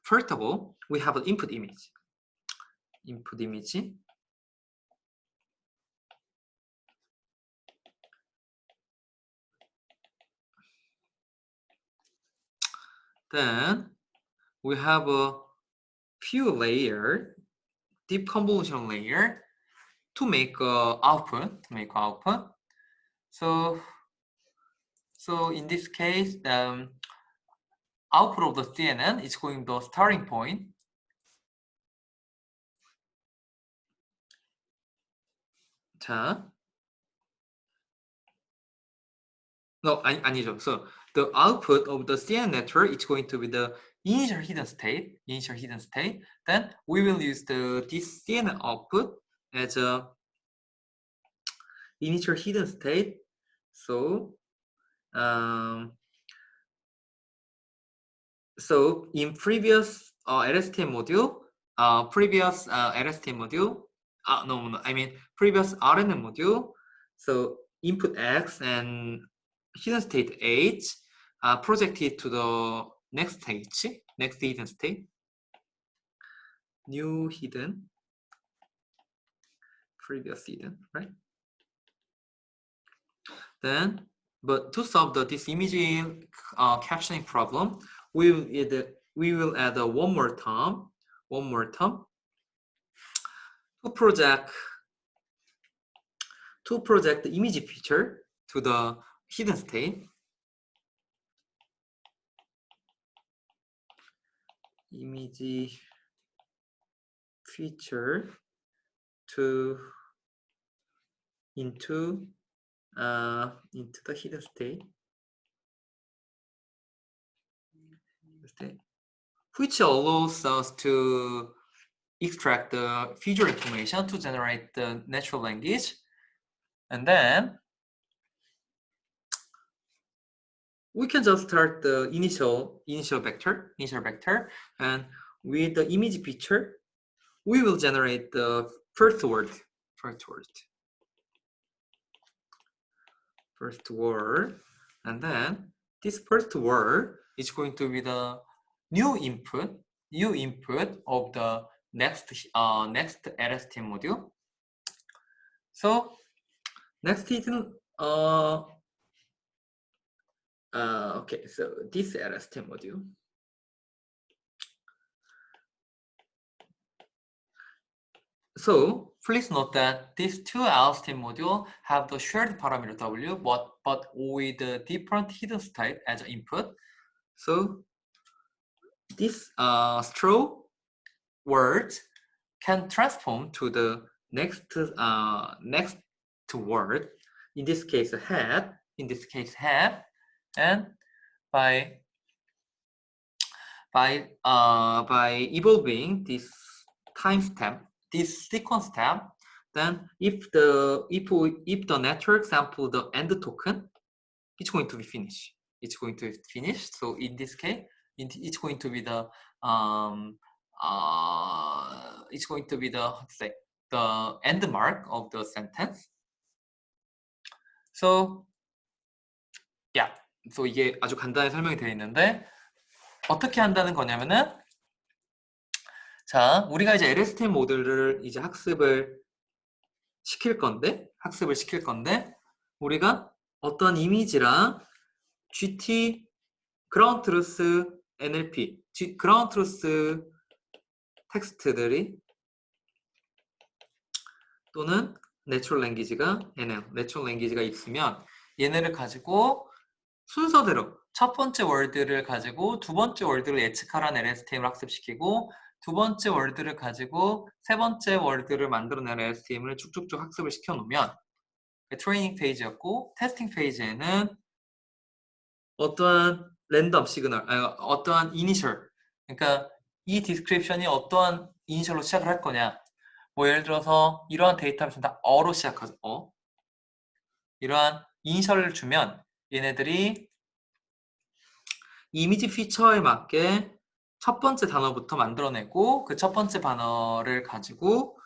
first of all, we have an input image. Input image. Then we have a few layer, deep convolution layer to make output. So in this case, output of the CNN is going to the starting point. 자, no, 아니죠. So the output of the CNN network is going to be the initial hidden state. Then we will use this CNN output as a initial hidden state. So so in previous LSTM module, previous RNN module, so input X and hidden state H projected to the next hidden state, new hidden, previous hidden, right? Then, but to solve this image captioning problem, we will add one more term to project the image feature to the hidden state. Image feature into the hidden state, which allows us to extract the visual information to generate the natural language, and then we can just start the initial vector, and with the image picture, we will generate the first word, and then this first word is going to be the new input of the next LSTM module. So next is okay, so this LSTM module. So please note that these two LSTM modules have the shared parameter W, but with the different hidden state as input. So this straw word can transform to the next word. In this case, head. And by by evolving this timestamp, this sequence step, then if the network sample the end token, it's going to be finished. It's going to be finished. So in this case, it's going to be the it's going to be the end mark of the sentence. So yeah, so 이게 아주 간단히 설명이 되어 있는데 어떻게 한다는 거냐면은 자, 우리가 이제 LSTM 모듈을 이제 학습을 시킬 건데 우리가 어떤 이미지랑 GT 그라운드 트루스 NLP 그라운드 트루스 텍스트들이 또는 내추럴 랭귀지가 NL 내추럴 랭귀지가 있으면 얘네를 가지고 순서대로 첫 번째 월드를 가지고 두 번째 월드를 예측하라는 LSTM을 학습시키고 두 번째 월드를 가지고 세 번째 월드를 만들어낸 LSTM을 쭉쭉쭉 학습을 시켜놓으면 트레이닝 페이지였고 테스팅 페이지에는 어떠한 랜덤 시그널, 어떠한 이니셜, 그러니까 이 디스크립션이 어떠한 이니셜로 시작을 할 거냐. 뭐 예를 들어서 이러한 데이터베이스는 다 어로 시작하죠. 이러한 이니셜을 주면 얘네들이 이미지 피처에 맞게 첫 번째 단어부터 만들어내고 그 첫 번째 단어를 가지고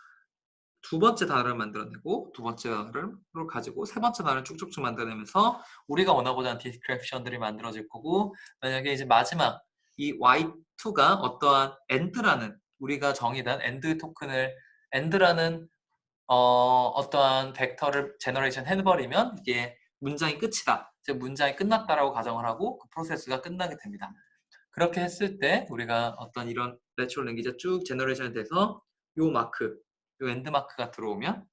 두 번째 단어를 만들어내고 두 번째 단어를 가지고 세 번째 단어를 쭉쭉쭉 만들어내면서 우리가 원하고자 하는 디스크립션들이 만들어질 거고 만약에 이제 마지막 이 Y2가 어떠한 end라는 우리가 정의한 end 토큰을 end라는 어떠한 벡터를 제너레이션 해버리면 이게 문장이 끝이다. 즉 문장이 끝났다라고 가정을 하고 그 프로세스가 끝나게 됩니다. 그렇게 했을 때 우리가 어떤 이런 내추럴 랭귀지가 쭉 제너레이션이 돼서 요 마크, 요 엔드 마크가 들어오면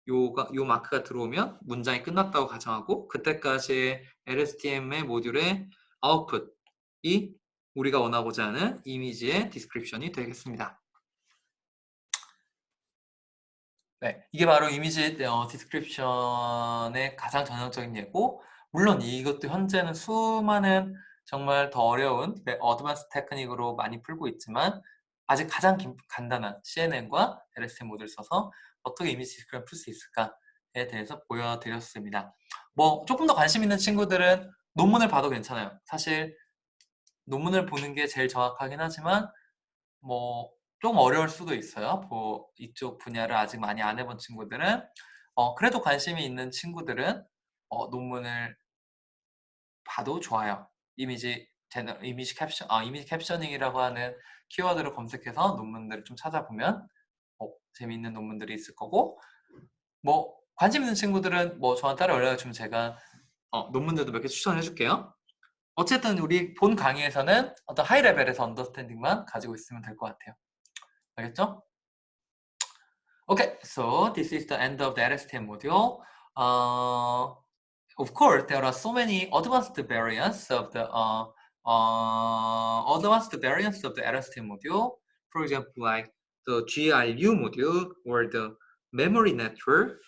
요 마크가 들어오면 문장이 끝났다고 가정하고 그때까지의 LSTM의 모듈의 아웃풋이 우리가 원하고자 하는 이미지의 디스크립션이 되겠습니다. 네, 이게 바로 이미지 디스크립션의 가장 전형적인 예고 물론 이것도 현재는 수많은 정말 더 어려운 어드밴스 테크닉으로 많이 풀고 있지만 아직 가장 간단한 CNN과 LSTM 모듈을 써서 어떻게 이미지 디스크립션을 풀 수 있을까에 대해서 보여드렸습니다. 뭐 조금 더 관심 있는 친구들은 논문을 봐도 괜찮아요. 사실 논문을 보는 게 제일 정확하긴 하지만 뭐 좀 어려울 수도 있어요. 뭐 이쪽 분야를 아직 많이 안 해본 친구들은 그래도 관심이 있는 친구들은 논문을 봐도 좋아요. 이미지 캡셔닝이라고 하는 키워드를 검색해서 논문들을 좀 찾아보면 재미있는 논문들이 있을 거고 뭐 관심 있는 친구들은 뭐 저한테 따라 연락을 주면 제가 논문들도 몇 개 추천해 줄게요. 어쨌든 우리 본 강의에서는 어떤 하이 레벨에서 언더스탠딩만 가지고 있으면 될 것 같아요. 알겠죠? Okay, so this is the end of the LSTM module. Of course, there are so many advanced variants of the LSTM module. For example, like the GRU module or the memory network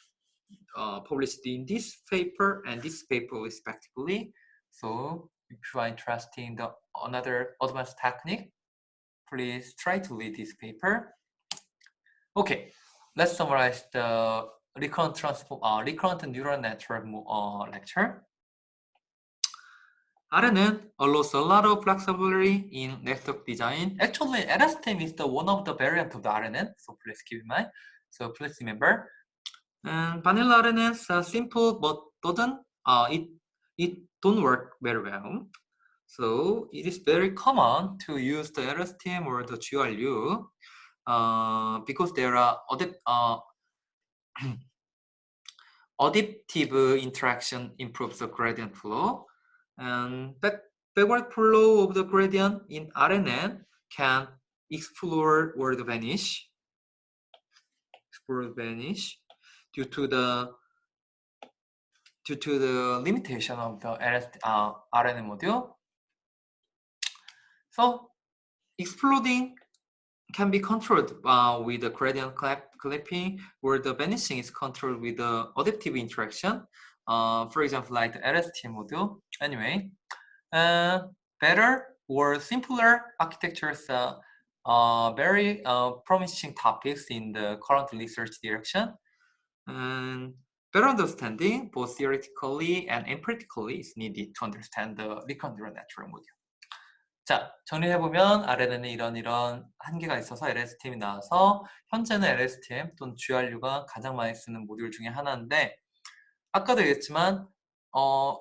published in this paper and this paper respectively. So if you are interested in another advanced technique, please try to read this paper. Okay, let's summarize the recurrent neural network lecture. RNN allows a lot of flexibility in network design. Actually, LSTM is one of the variants of the RNN, so please keep in mind. So please remember. And vanilla RNN is simple, but it don't work very well. So it is very common to use the LSTM or the GRU. Because there are additive interaction improves the gradient flow, and backward flow of the gradient in RNN can explore or vanish due to the limitation of the RNN module. So exploding can be controlled with the gradient clipping, where the vanishing is controlled with the additive interaction. For example, like the LSTM module. Anyway, better or simpler architectures very promising topics in the current research direction. And better understanding, both theoretically and empirically, is needed to understand the recurrent neural network module. 자, 정리해보면 아래에는 이런 한계가 있어서 LSTM이 나와서 현재는 LSTM 또는 GRU가 가장 많이 쓰는 모듈 중에 하나인데 아까도 얘기했지만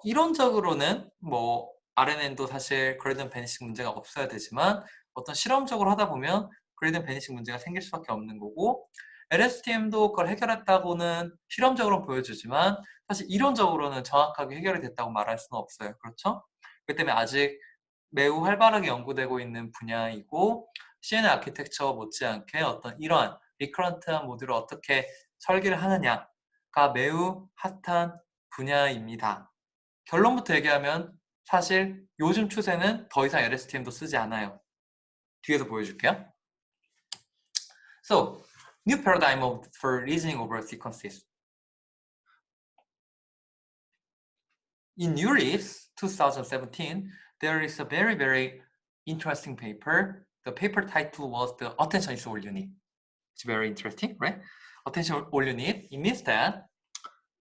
이론적으로는 뭐 RNN도 사실 그레이디언트 베니싱 문제가 없어야 되지만 어떤 실험적으로 하다 보면 그레이디언트 베니싱 문제가 생길 수밖에 없는 거고 LSTM도 그걸 해결했다고는 실험적으로 보여주지만 사실 이론적으로는 정확하게 해결이 됐다고 말할 수는 없어요. 그렇죠? 그렇기 때문에 아직 매우 활발하게 연구되고 있는 분야이고 CNN 아키텍처 못지않게 어떤 이러한 리커런트한 모듈을 어떻게 설계를 하느냐가 매우 핫한 분야입니다. 결론부터 얘기하면 사실 요즘 추세는 더 이상 LSTM도 쓰지 않아요. 뒤에서 보여줄게요. So, new paradigm for reasoning over sequences. In Newleaf's 2017, there is a very, very interesting paper. The paper title was "The Attention is All You Need." It's very interesting, right? Attention all you need. It means that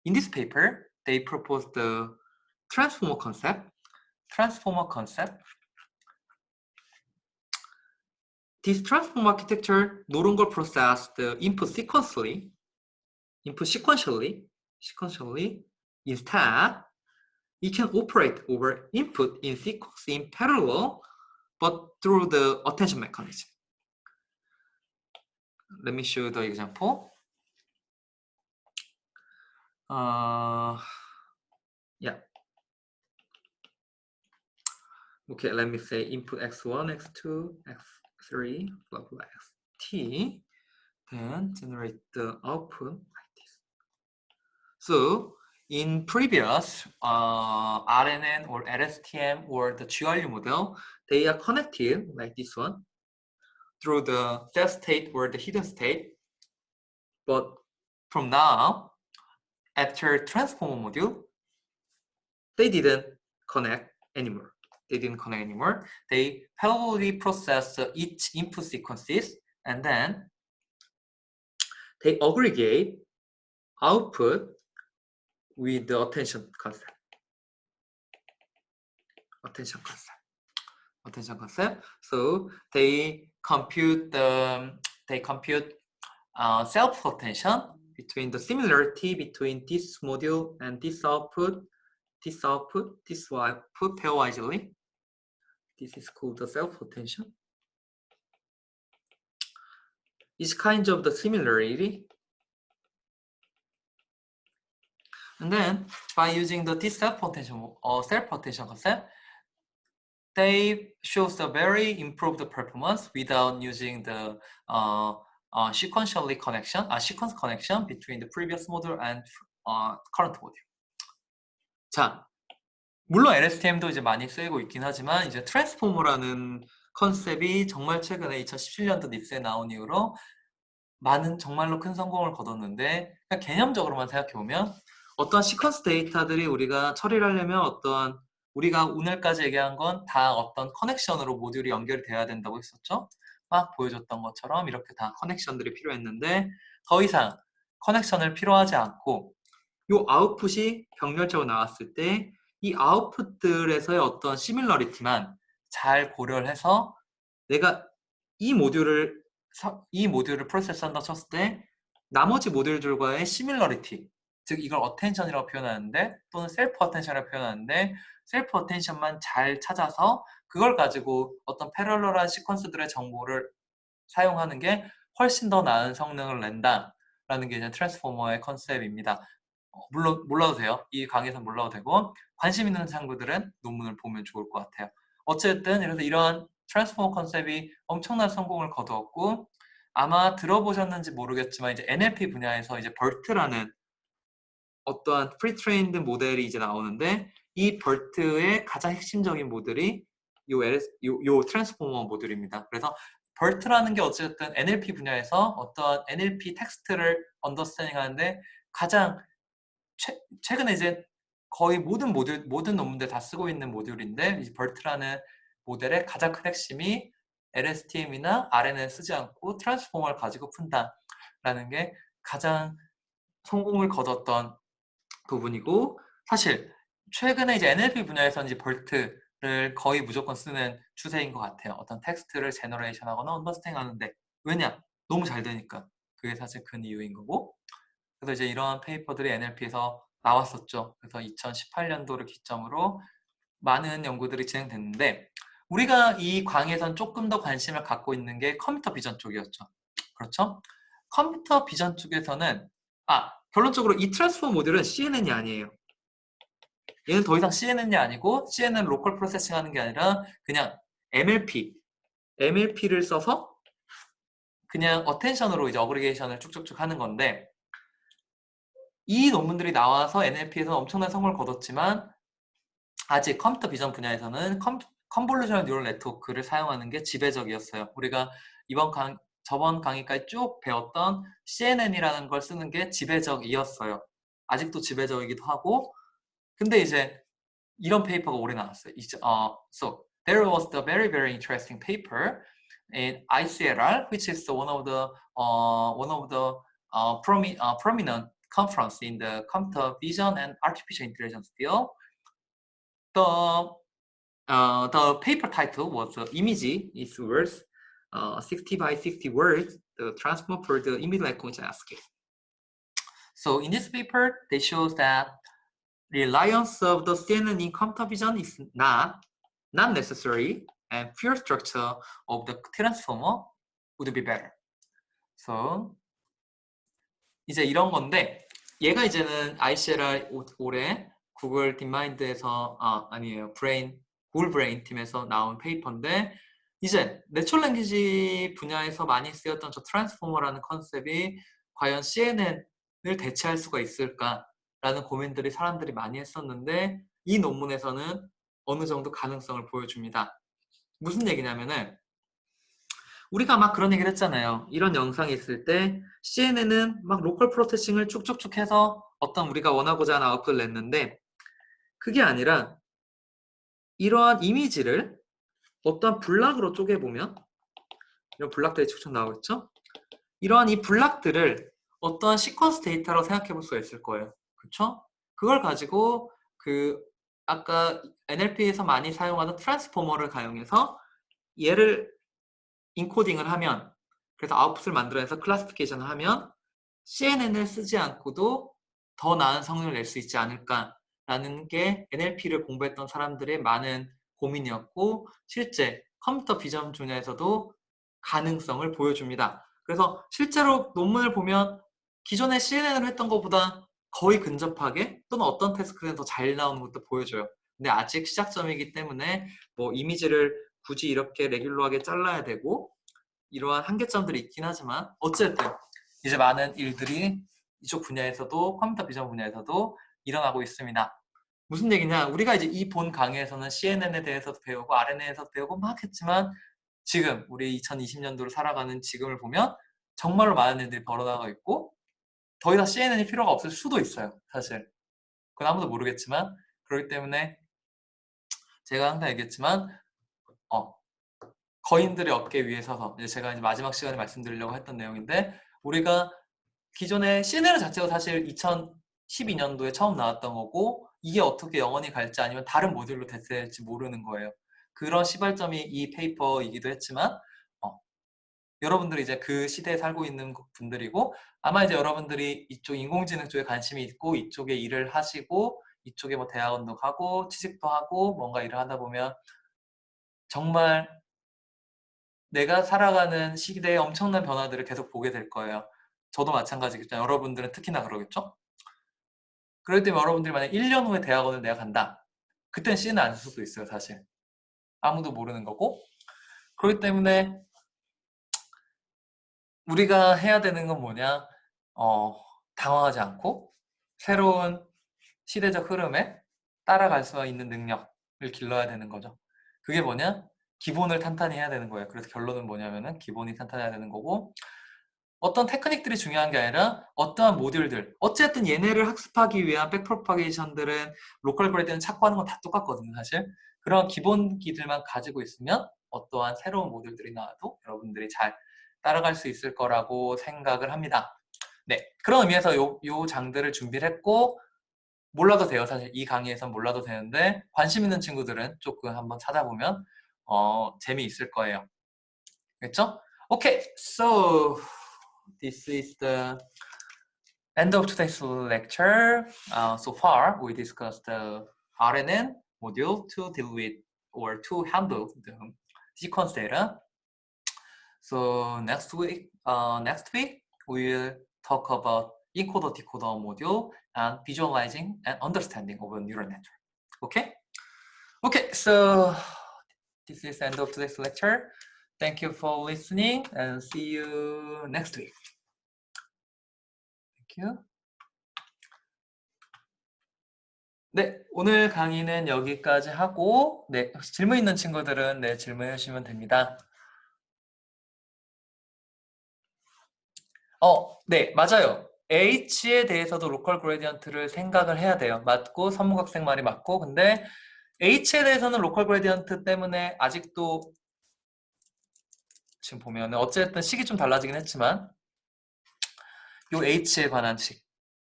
in this paper, they proposed the transformer concept. Transformer concept. This transformer architecture no longer process the input sequentially. Instead, it can operate over input in sequence in parallel, but through the attention mechanism. Let me show you the example. Yeah. Okay, let me say input x1, x2, x3, blah, blah, xt. Then generate the output like this. So, in previous RNN or LSTM or the GRU model, they are connected like this one through the dead state or the hidden state. But from now, after transformer module, they didn't connect anymore. They parallelly process each input sequences and then they aggregate output with the attention concept. So they compute self-attention between the similarity between this module and this output pairwisely. This is called the self-attention. It's kind of the similarity. And then by using this self-attention concept, they shows the very improved performance without using the sequence connection between the previous module and current module. 자, 물론 LSTM도 이제 많이 쓰이고 있긴 하지만 이제 트랜스포머라는 컨셉이 정말 최근에 2017년도 닙스에 나온 이후로 많은 정말로 큰 성공을 거뒀는데 그냥 개념적으로만 생각해보면 어떤 시퀀스 데이터들이 우리가 처리를 하려면 어떤 우리가 오늘까지 얘기한 건 다 어떤 커넥션으로 모듈이 연결이 돼야 된다고 했었죠. 막 보여줬던 것처럼 이렇게 다 커넥션들이 필요했는데 더 이상 커넥션을 필요하지 않고 이 아웃풋이 병렬적으로 나왔을 때 이 아웃풋들에서의 어떤 시밀러리티만 잘 고려를 해서 내가 이 모듈을 프로세스한다 쳤을 때 나머지 모듈들과의 시밀러리티, 즉 이걸 어텐션이라고 표현하는데 또는 셀프 어텐션이라고 표현하는데 셀프 어텐션만 잘 찾아서 그걸 가지고 어떤 패러럴한 시퀀스들의 정보를 사용하는 게 훨씬 더 나은 성능을 낸다라는 게 이제 트랜스포머의 컨셉입니다. 물론 몰라도 돼요. 이 강의에서 몰라도 되고 관심 있는 친구들은 논문을 보면 좋을 것 같아요. 어쨌든 그래서 이러한 트랜스포머 컨셉이 엄청난 성공을 거두었고 아마 들어보셨는지 모르겠지만 이제 NLP 분야에서 이제 BERT라는 어떠한 프리트레인드 모델이 이제 나오는데 이 BERT의 가장 핵심적인 모델이 요 트랜스포머 모듈입니다. 그래서 BERT라는 게 어쨌든 NLP 분야에서 어떤 NLP 텍스트를 언더스탠딩 하는데 가장 최근에 이제 거의 모든 논문들 다 쓰고 있는 모듈인데 이 BERT라는 모델의 가장 큰 핵심이 LSTM이나 RNN을 쓰지 않고 트랜스포머를 가지고 푼다라는 게 가장 성공을 거뒀던 부분이고, 사실 최근에 이제 NLP 분야에서는 이제 BERT를 거의 무조건 쓰는 추세인 것 같아요. 어떤 텍스트를 제너레이션하거나 언더스탠딩 하는데. 왜냐? 너무 잘 되니까. 그게 사실 큰 이유인 거고. 그래서 이제 이러한 페이퍼들이 NLP에서 나왔었죠. 그래서 2018년도를 기점으로 많은 연구들이 진행됐는데, 우리가 이 광에선 조금 더 관심을 갖고 있는 게 컴퓨터 비전 쪽이었죠. 그렇죠? 컴퓨터 비전 쪽에서는 결론적으로 이 트랜스포머 모듈은 CNN이 아니에요. 얘는 더 이상 CNN이 아니고, CNN 로컬 프로세싱 하는 게 아니라 그냥 MLP를 써서 그냥 어텐션으로 이제 어그리게이션을 쭉쭉쭉 하는 건데, 이 논문들이 나와서 NLP에서는 엄청난 성공을 거뒀지만 아직 컴퓨터 비전 분야에서는 컨볼루셔널 뉴럴 네트워크를 사용하는 게 지배적이었어요. 우리가 저번 강의까지 쭉 배웠던 CNN이라는 걸 쓰는 게 지배적이었어요. 아직도 지배적이기도 하고, 근데 이제 이런 페이퍼가 올해 나왔어요. So there was the very very interesting paper in ICLR, which is one of the prominent conference in the computer vision and artificial intelligence field. The paper title was image is worth 60 by 60 words, the transform for the image recognition scale. So in this paper, they shows that reliance of the CNN in computer vision is not necessary, and pure structure of the transformer would be better. So 이제 이런 건데, 얘가 이제는 ICLR 올해 구글 딥마인드에서 아니에요, 구글 브레인 팀에서 나온 페이퍼인데, 이제 내추럴 랭귀지 분야에서 많이 쓰였던 저 트랜스포머라는 컨셉이 과연 CNN을 대체할 수가 있을까라는 고민들이 사람들이 많이 했었는데, 이 논문에서는 어느 정도 가능성을 보여줍니다. 무슨 얘기냐면은, 우리가 막 그런 얘기를 했잖아요. 이런 영상이 있을 때 CNN은 막 로컬 프로세싱을 쭉쭉쭉 해서 어떤 우리가 원하고자 하는 아웃풋을 냈는데, 그게 아니라 이러한 이미지를 어떤 블락으로 쪼개보면 이런 블락들이 쭉쭉 나오겠죠? 이러한 이 블락들을 어떠한 시퀀스 데이터로 생각해 볼 수가 있을 거예요. 그렇죠? 그걸 가지고 아까 NLP에서 많이 사용하는 트랜스포머를 가용해서 얘를 인코딩을 하면, 그래서 아웃풋을 만들어내서 클래시피케이션을 하면 CNN을 쓰지 않고도 더 나은 성능을 낼 수 있지 않을까라는 게 NLP를 공부했던 사람들의 많은 고민이었고, 실제 컴퓨터 비전 분야에서도 가능성을 보여줍니다. 그래서 실제로 논문을 보면 기존에 CNN을 했던 것보다 거의 근접하게, 또는 어떤 태스크는 더 잘 나오는 것도 보여줘요. 근데 아직 시작점이기 때문에 뭐 이미지를 굳이 이렇게 레귤러하게 잘라야 되고 이러한 한계점들이 있긴 하지만, 어쨌든 이제 많은 일들이 이쪽 분야에서도, 컴퓨터 비전 분야에서도 일어나고 있습니다. 무슨 얘기냐, 우리가 이제 이 본 강의에서는 CNN에 대해서도 배우고 RNN에서도 배우고 막 했지만, 지금 우리 2020년도를 살아가는 지금을 보면 정말로 많은 일들이 벌어나가고 있고, 더 이상 CNN이 필요가 없을 수도 있어요. 사실 그건 아무도 모르겠지만, 그렇기 때문에 제가 항상 얘기했지만 거인들의 어깨 위에 서서, 이제 제가 이제 마지막 시간에 말씀드리려고 했던 내용인데, 우리가 기존에 CNN 자체가 사실 2012년도에 처음 나왔던 거고, 이게 어떻게 영원히 갈지 아니면 다른 모듈로 대체될지 모르는 거예요. 그런 시발점이 이 페이퍼이기도 했지만, 여러분들이 이제 그 시대에 살고 있는 분들이고, 아마 이제 여러분들이 이쪽 인공지능 쪽에 관심이 있고 이쪽에 일을 하시고 이쪽에 뭐 대학원도 가고 취직도 하고 뭔가 일을 하다 보면 정말 내가 살아가는 시대에 엄청난 변화들을 계속 보게 될 거예요. 저도 마찬가지겠죠. 여러분들은 특히나 그러겠죠. 그럴 때면 여러분들이 만약 1년 후에 대학원을 내가 간다, 그땐 C는 안 쓸 수도 있어요. 사실 아무도 모르는 거고. 그렇기 때문에 우리가 해야 되는 건 뭐냐, 당황하지 않고 새로운 시대적 흐름에 따라갈 수 있는 능력을 길러야 되는 거죠. 그게 뭐냐? 기본을 탄탄히 해야 되는 거예요. 그래서 결론은 뭐냐면은 기본이 탄탄해야 되는 거고, 어떤 테크닉들이 중요한 게 아니라 어떠한 모듈들, 어쨌든 얘네를 학습하기 위한 백프로파게이션들은 로컬 그레이드는 찾고 하는 건 다 똑같거든요. 사실 그런 기본기들만 가지고 있으면 어떠한 새로운 모듈들이 나와도 여러분들이 잘 따라갈 수 있을 거라고 생각을 합니다. 네, 그런 의미에서 요 장들을 준비를 했고 몰라도 돼요. 사실 이 강의에선 몰라도 되는데 관심 있는 친구들은 조금 한번 찾아보면 재미있을 거예요. 그렇죠? Okay, so this is the end of today's lecture. So far, we discussed the RNN module to deal with or to handle the sequence data. So next week, we will talk about encoder decoder module and visualizing and understanding of a neural network. Okay? Okay, so this is the end of today's lecture. Thank you for listening and see you next week. Thank you. 네, 오늘 강의는 여기까지 하고, 네, 혹시 질문 있는 친구들은 네, 질문해 주시면 됩니다. 네, 맞아요. H에 대해서도 로컬 그레디언트를 생각을 해야 돼요. 맞고, 선무학생 말이 맞고, 근데 H에 대해서는 로컬 그레디언트 때문에 아직도 지금 보면은 어쨌든 식이 좀 달라지긴 했지만 요 H에 관한 식,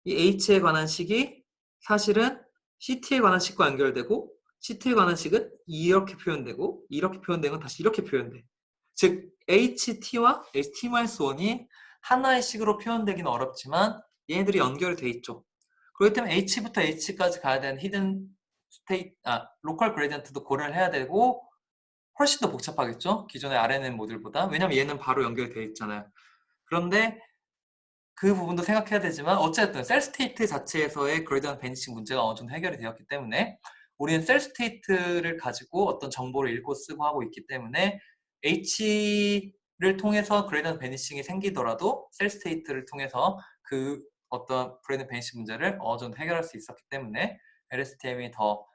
이 H에 관한 식이 사실은 CT에 관한 식과 연결되고 CT에 관한 식은 이렇게 표현되고 이렇게 표현된 건 다시 이렇게 표현돼. 즉 HT와 HT-1이 하나의 식으로 표현되기는 어렵지만 얘네들이 연결돼 있죠. 그렇기 때문에 H부터 H까지 가야 되는 히든 스테이트, 로컬 그레디언트도 고려를 해야 되고 훨씬 더 복잡하겠죠? 기존의 RNN 모듈보다. 왜냐면 얘는 바로 연결돼 있잖아요. 그런데 그 부분도 생각해야 되지만 어쨌든 셀 스테이트 자체에서의 그레디언트 베니싱 문제가 어느 정도 해결이 되었기 때문에 우리는 셀 스테이트를 가지고 어떤 정보를 읽고 쓰고 하고 있기 때문에 H를 통해서 그레디언트 베니싱이 생기더라도 셀 스테이트를 통해서 그 어떤 그레디언트 베니싱 문제를 어느 정도 해결할 수 있었기 때문에 LSTM이 더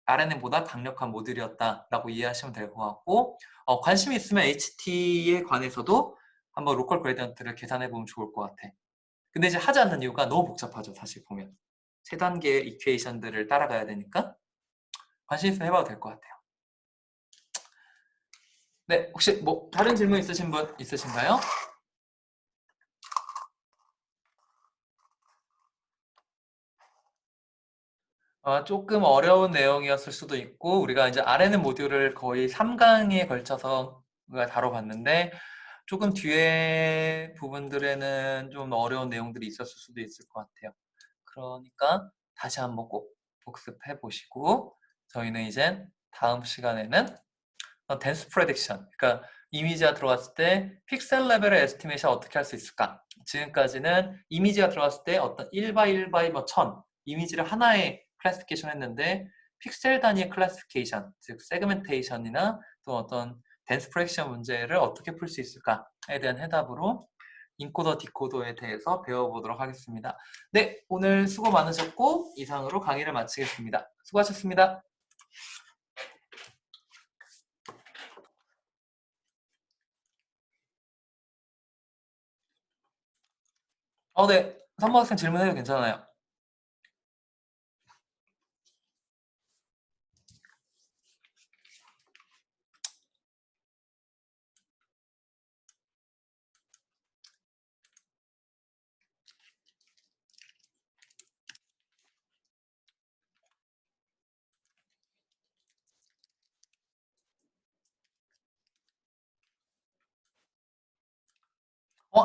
RNN보다 강력한 모듈이었다라고 이해하시면 될 것 같고 관심이 있으면 HT에 관해서도 한번 로컬 그레디언트를 계산해 보면 좋을 것 같아. 근데 이제 하지 않는 이유가 너무 복잡하죠. 사실 보면 세 단계의 이퀘이션들을 따라가야 되니까 관심 있으면 해봐도 될 것 같아요. 네, 혹시 뭐 다른 질문 있으신 분 있으신가요? 조금 어려운 내용이었을 수도 있고 우리가 이제 RNN 모듈을 거의 3강에 걸쳐서 우리가 다뤄봤는데 조금 뒤에 부분들에는 좀 어려운 내용들이 있었을 수도 있을 것 같아요. 그러니까 다시 한번 꼭 복습해 보시고 저희는 이제 다음 시간에는 댄스 프레딕션, 그러니까 이미지가 들어갔을 때 픽셀 레벨의 에스티메이션 어떻게 할 수 있을까? 지금까지는 이미지가 들어갔을 때 어떤 1 by 1 by 1000 이미지를 하나의 클래시피케이션 했는데 픽셀 단위의 클래시피케이션, 즉 세그멘테이션이나 또 어떤 댄스 프레딕션 문제를 어떻게 풀 수 있을까에 대한 해답으로 인코더 디코더에 대해서 배워보도록 하겠습니다. 네, 오늘 수고 많으셨고 이상으로 강의를 마치겠습니다. 수고하셨습니다. 네. 선모학생 질문해도 괜찮아요.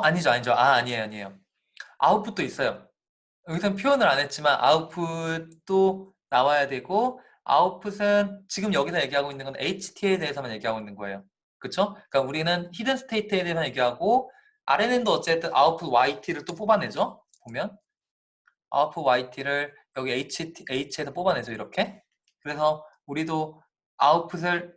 아니죠, 아니죠. 아니에요. 아웃풋도 있어요. 여기서는 표현을 안 했지만 아웃풋도 나와야 되고 아웃풋은 지금 여기서 얘기하고 있는 건 HT에 대해서만 얘기하고 있는 거예요. 그쵸? 그러니까 우리는 히든 스테이트에 대해서 얘기하고 RNN도 어쨌든 아웃풋 YT를 또 뽑아내죠. 보면 아웃풋 YT를 여기 H에서 뽑아내죠. 이렇게. 그래서 우리도 아웃풋을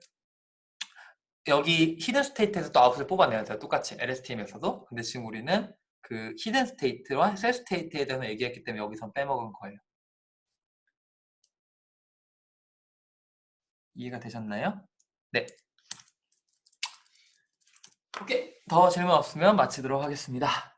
여기 히든 스테이트에서 또 아웃풋을 뽑아내야 돼요. 똑같이 LSTM에서도. 근데 지금 우리는 그 히든 스테이트와 셀 스테이트에 대해서 얘기했기 때문에 여기서 빼먹은 거예요. 이해가 되셨나요? 네. 오케이. 더 질문 없으면 마치도록 하겠습니다.